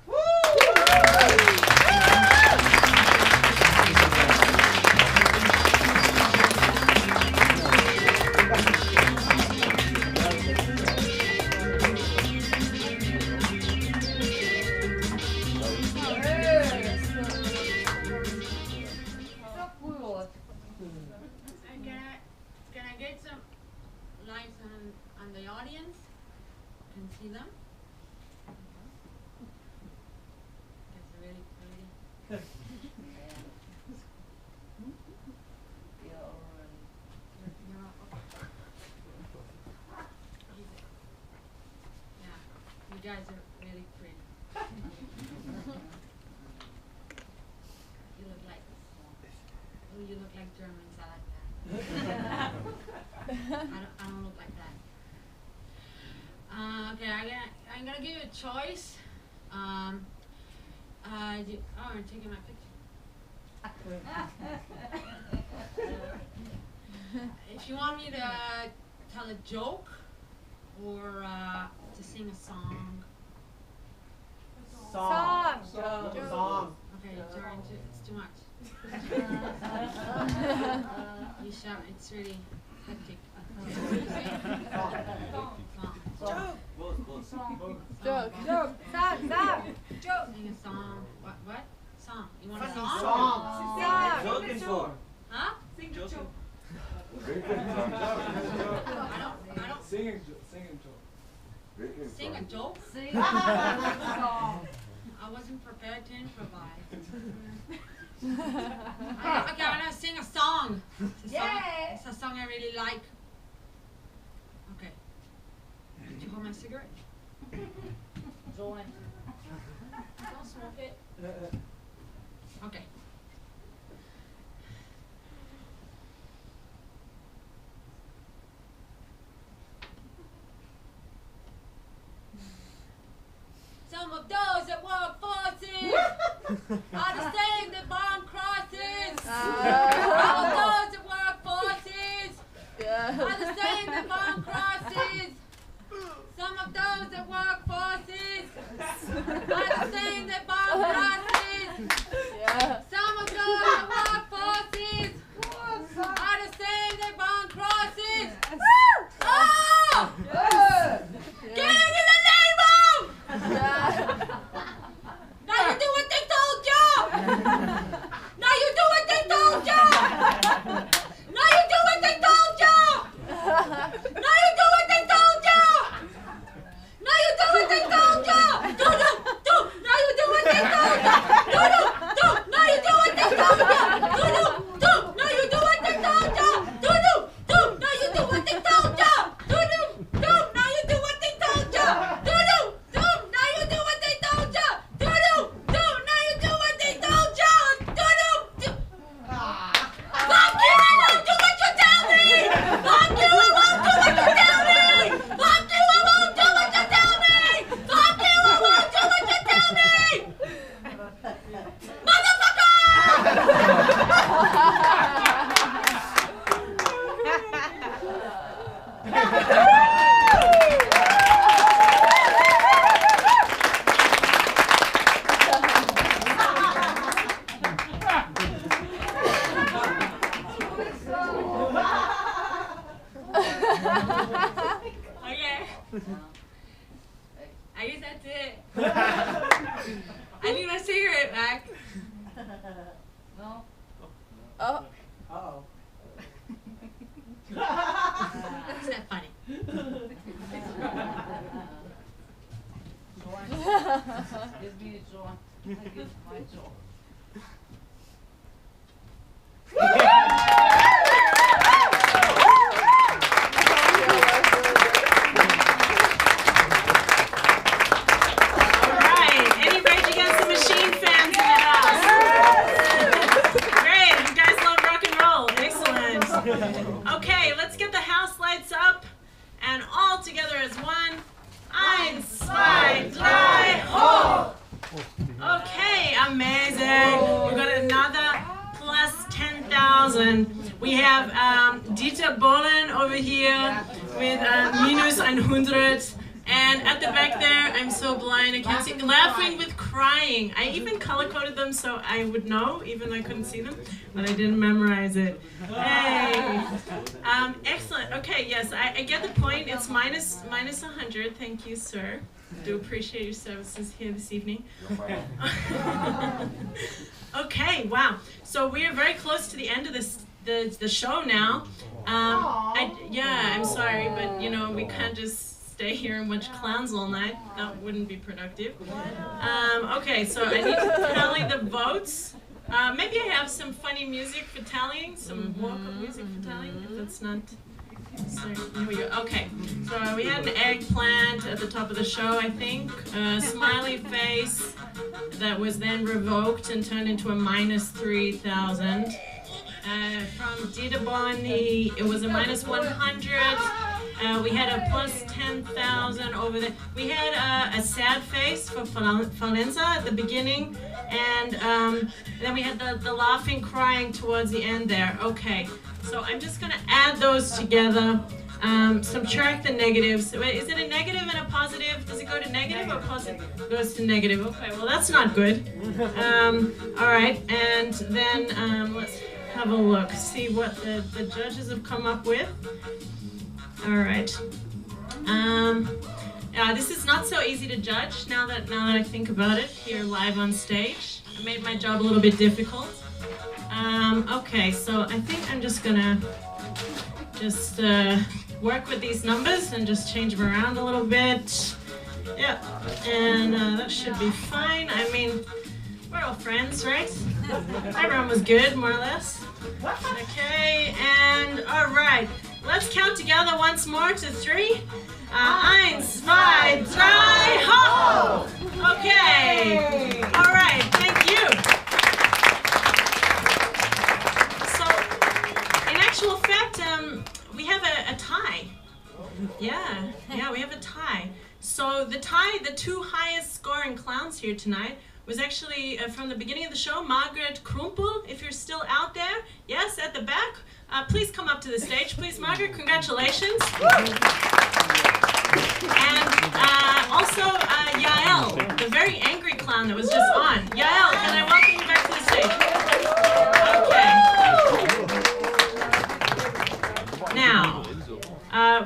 Can I get some lights on the audience? Can see them? That's really pretty. Yeah, you guys are really pretty. You look like, oh, you look like Germans. I like that. I don't look like that. Okay, I'm gonna give you a choice. You're taking my picture. If you want me to tell a joke or to sing a song. Song. Okay, it's too much. You shout. It's really hectic. Joke. Sing a song. What? Song. You want a song? Song. Huh? Sing the joke. I don't. Sing a joke. Sing a joke? I wasn't prepared to improvise. Okay, I'm gonna sing a song. It's a song I really like. Okay. Did you hold my cigarette? Don't smoke it. Okay. Some of those that work forces are the same that bomb crosses. Some of those that work forces are the same that bomb crosses. Some of those that work forces are the same that bomb crosses. Some of those that work forces are the same that bomb crosses. Oh! Get into the name of! Now you do what they told you! Now you do what they told you! Now you do what they told you! Now you do what they told you! Now you do what they told you! Do! Now you do what they told you! Do! Now you do what they told you! Do! Now you do what they told you! Do! Now you do what they told you! Do! Now you do what they told you! Do! Now you do what they told you! Do! Now you do what they told you! Do! Fuck you! I won't do what you tell me! Fuck you! I won't do what you tell me! Fuck you! I won't do what you tell me! Fuck you! I won't do what you tell me! Motherfucker! Okay. I guess that's it. I need my cigarette back. Oh. Uh-oh. That's not funny. Give me a jaw. I give my jaw. Okay, let's get the house lights up and all together as one. Eins, zwei, drei, hoch! Okay, amazing. We got another plus 10,000. We have Dieter Bollen over here with minus 100. And at the back there, I'm so blind, I can't see, laughing with crying. I even color-coded them so I would know, even though I couldn't see them, but I didn't memorize it. Hey! Excellent. Okay, yes, I get the point. It's minus 100. Thank you, sir. Do appreciate your services here this evening. Okay, wow. So we are very close to the end of the show now. I'm sorry, but you know, we can't just stay here and watch clowns all night. That wouldn't be productive. Okay, so I need to tally the votes. Maybe I have some funny music for tallying, some walk-up music for tallying, if that's not... So, here we go. Okay, so we had an eggplant at the top of the show, I think. A smiley face that was then revoked and turned into a minus 3,000. From Dieter Bollen, it was a minus 100. We had a plus 10,000 over there. We had a sad face for Valenza at the beginning, and then we had the laughing, crying towards the end there. Okay, so I'm just going to add those together, subtract the negatives. Wait, is it a negative and a positive? Does it go to negative or positive? It goes to negative. Okay, well that's not good. All right, and then let's have a look, see what the judges have come up with. All right. This is not so easy to judge now that I think about it here live on stage. It made my job a little bit difficult. Okay, so I think I'm just gonna work with these numbers and just change them around a little bit. Yeah, and that should be fine. I mean, we're all friends, right? Everyone was good, more or less. Okay, and all right. Let's count together once more to 3. Eins, zwei, drei, ho! Okay. All right. Thank you. So, in actual fact, we have a tie. Yeah, we have a tie. So the two highest scoring clowns here tonight was actually from the beginning of the show, Margaret Krumpel, if you're still out there. Yes, at the back. Please come up to the stage, please, Margaret. Congratulations. And also Yael, the very angry clown that was just on. Yael, can I welcome you back to the stage? Okay. Now,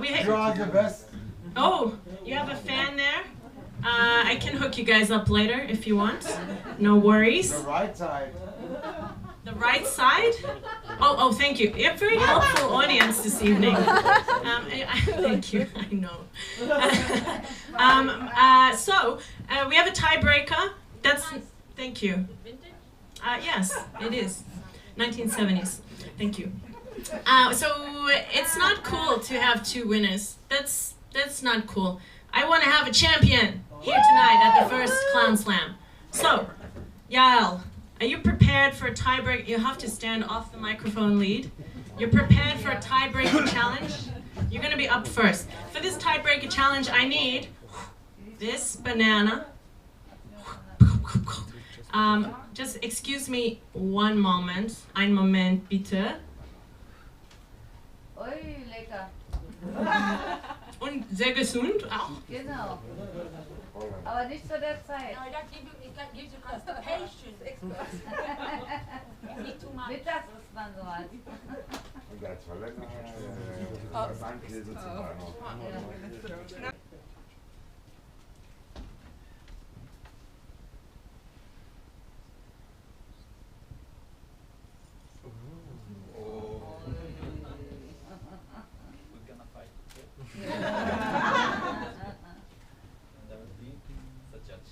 we have... the best. Oh, you have a fan there? I can hook you guys up later if you want. No worries. The right side. The right side? Oh, thank you. You're a very helpful audience this evening. Thank you, I know. So, we have a tiebreaker. Thank you. Yes, it is. 1970s. Thank you. So, it's not cool to have 2 winners. That's not cool. I want to have a champion here tonight at the first Clown Slam. So, Yael, are you prepared for a tiebreak? You have to stand off the microphone lead. You're prepared for a tiebreaker challenge? You're going to be up first. For this tiebreaker challenge, I need this banana. Just excuse me one moment. Ein Moment, bitte. Ui, lecker. Und sehr gesund auch. Genau. Aber nicht zu der Zeit. No, that gives you constipation. Nicht too much. Mittags ist man so alt. Und als Verletzung Sandkäse zum Bahnhof. And that would be the judge.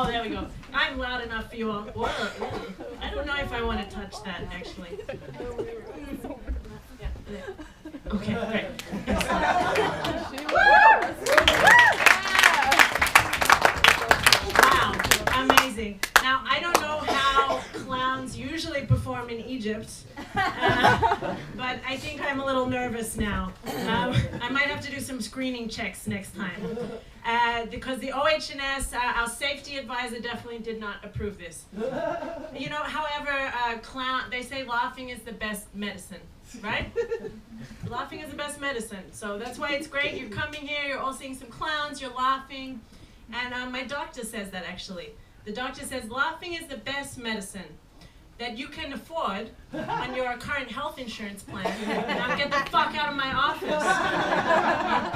Oh, there we go. I'm loud enough for you all. Whoa. I don't know if I want to touch that, actually. Yeah. Okay, great. Wow, amazing. Now, I don't know how clowns usually perform in Egypt, but I think I'm a little nervous now. I might have to do some screening checks next time. Because the OHS, our safety advisor, definitely did not approve this. You know, however, they say laughing is the best medicine, right? Laughing is the best medicine. So that's why it's great. You're coming here, you're all seeing some clowns, you're laughing. And my doctor says that, actually. The doctor says laughing is the best medicine that you can afford on your current health insurance plan. Now get the fuck out of my office.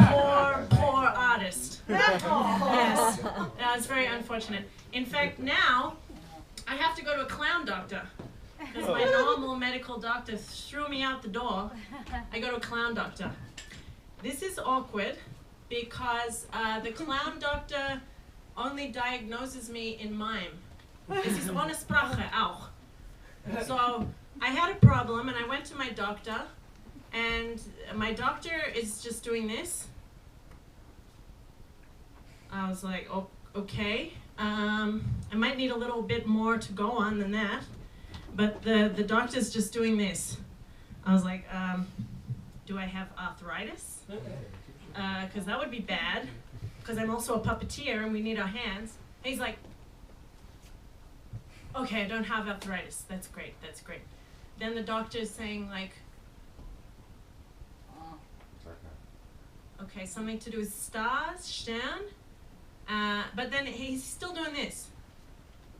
You poor artist. Yes, it's very unfortunate. In fact, now I have to go to a clown doctor because my normal medical doctor threw me out the door. I go to a clown doctor. This is awkward because the clown doctor only diagnoses me in mime. Es ist ohne Sprache auch. So I had a problem and I went to my doctor, and my doctor is just doing this. I was like, oh, okay. I might need a little bit more to go on than that, but the doctor's just doing this. I was like, do I have arthritis? Because that would be bad, because I'm also a puppeteer and we need our hands. And he's like, okay, I don't have arthritis. That's great, that's great. Then the doctor is saying like, okay, something to do with stars, Stern. But then he's still doing this.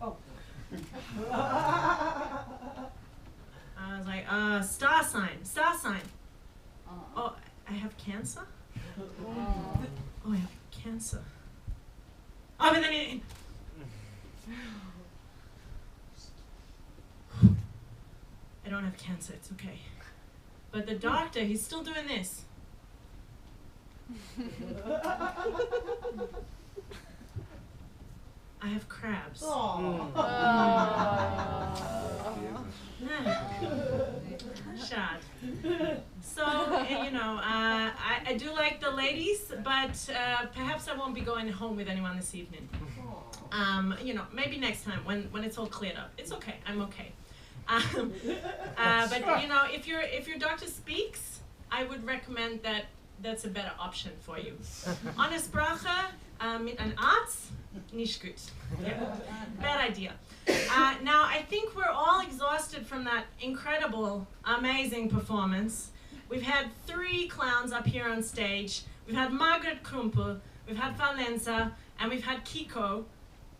Oh. I was like, star sign. Oh, I have cancer? Oh, I have cancer. Oh, but then I don't have cancer, it's okay. But the doctor, he's still doing this. I have crabs. Shad. So, you know, I do like the ladies, but perhaps I won't be going home with anyone this evening. You know, maybe next time when it's all cleared up. It's okay. I'm okay. But you know, if your doctor speaks, I would recommend that's a better option for you. Ohne Sprache mit einem Arzt, nicht gut. Yeah. Bad idea. Now, I think we're all exhausted from that incredible, amazing performance. We've had 3 clowns up here on stage. We've had Margaret Krumpel, we've had Valenza, and we've had Kiko.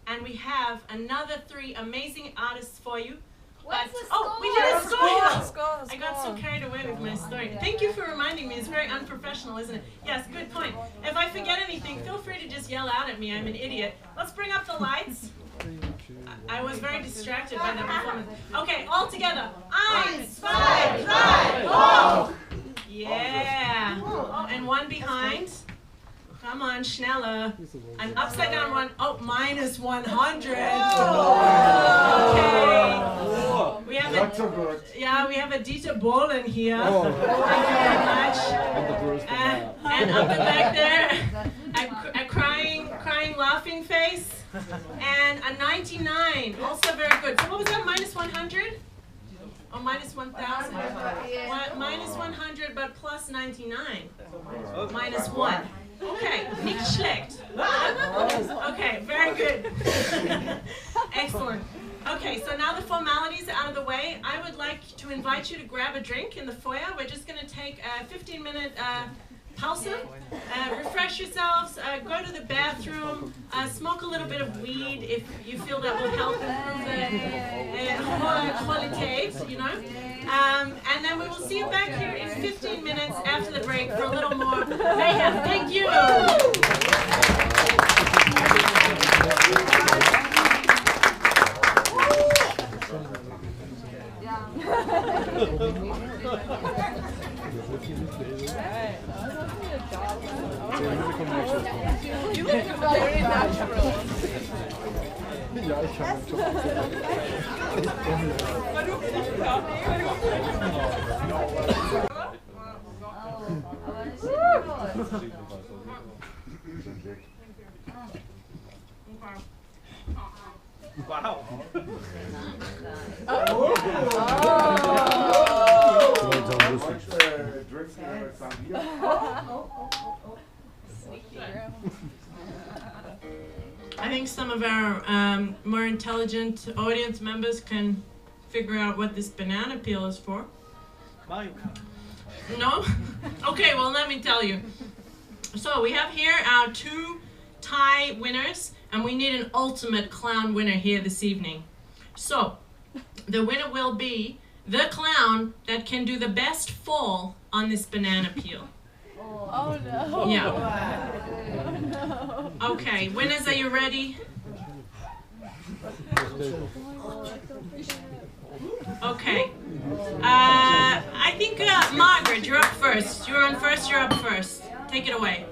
And we have another 3 amazing artists for you. What's the oh, score? we did a score! Score. I got so carried away with my story. Thank you for reminding me. It's very unprofessional, isn't it? Yes, good point. If I forget anything, feel free to just yell out at me. I'm an idiot. Let's bring up the lights. I was very distracted by that performance. Okay, all together. 1, 2, 3, 4! Yeah. Oh, and one behind. Come on, schneller. An upside down one. Oh, minus 100. Okay. We have we have a Dieter Bohlen here. Thank you very much. And up the back there, a crying, laughing face, and a 99. Also very good. So what was that? Minus 100? Oh, minus 1,000. Minus 100, but plus 99. Minus 1. Okay, nicht schlecht. Okay, very good. Excellent. Okay, so now the formalities are out of the way. I would like to invite you to grab a drink in the foyer. We're just going to take a 15-minute pause. Refresh yourselves, go to the bathroom, smoke a little bit of weed if you feel that will help improve the quality, you know. And then we will see you back here in 15 minutes after the break for a little more mayhem. Thank you. You look very natural. Ja, ich habe einen Job gesagt. Aber nicht in die Wow. I think some of our more intelligent audience members can figure out what this banana peel is for. Mario Kart. No? Okay, well, let me tell you. So we have here our 2 tie winners, and we need an ultimate clown winner here this evening. So the winner will be the clown that can do the best fall on this banana peel. Oh no. Yeah. Oh no. Okay, winners, are you ready? Okay. I think Margaret, you're up first. You're on first, you're up first. Take it away.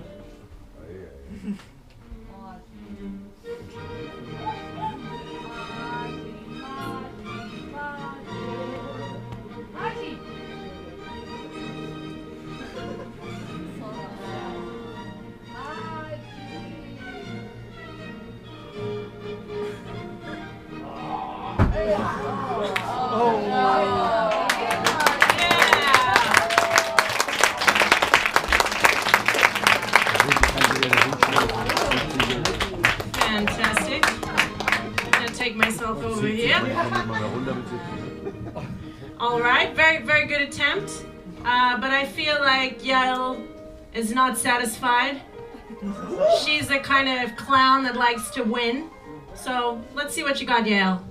Fantastic. I'm gonna take myself over here. All right, very, very good attempt. But I feel like Yael is not satisfied. She's the kind of clown that likes to win. So let's see what you got, Yael.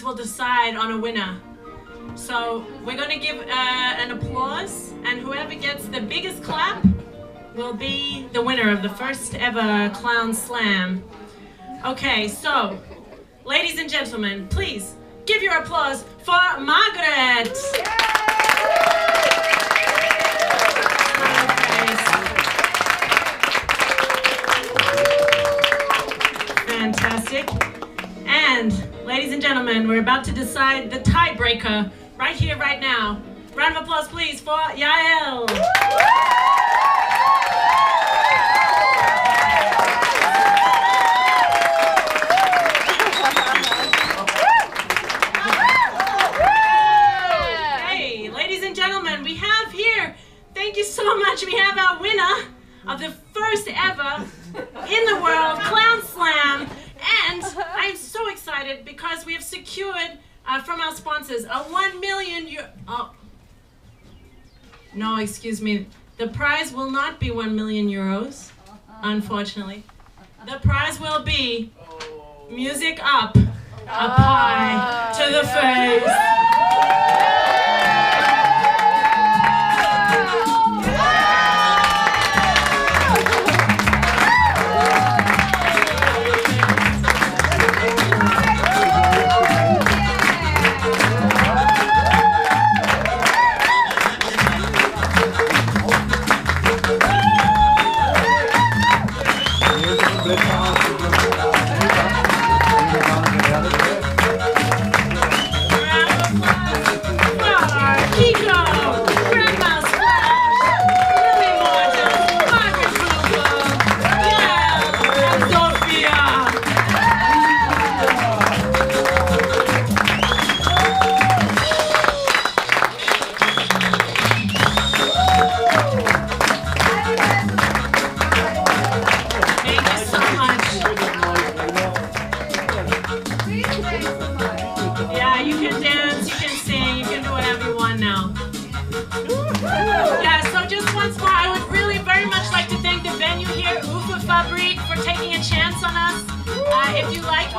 Will decide on a winner. So we're going to give an applause, and whoever gets the biggest clap will be the winner of the first ever Clown Slam. Okay, so ladies and gentlemen, please give your applause for Margaret. Fantastic. And ladies and gentlemen, we're about to decide the tiebreaker right here, right now. Round of applause, please, for Yael. Hey, ladies and gentlemen, we have here, thank you so much, we have our winner of the first ever in the world Clown Slam. And I'm so excited because we have secured from our sponsors a 1 million euro. Oh. No, excuse me. The prize will not be 1 million euros, unfortunately. The prize will be music up, a pie to the face.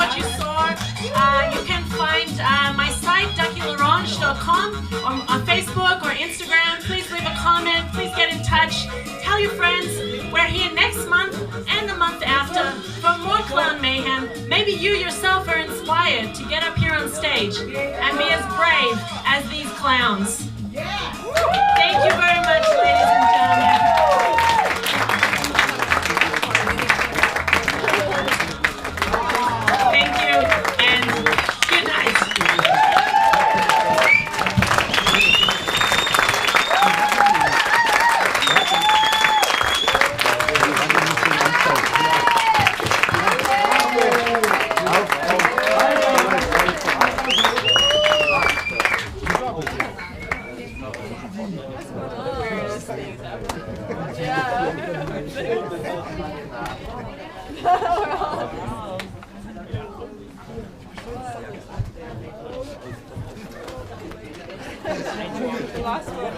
what you saw. You can find my site, duckylarange.com, on Facebook or Instagram. Please leave a comment. Please get in touch. Tell your friends. We're here next month and the month after for more clown mayhem. Maybe you yourself are inspired to get up here on stage and be as brave as these clowns. Thank you very much, ladies and gentlemen. Thank you, and good night. Last one.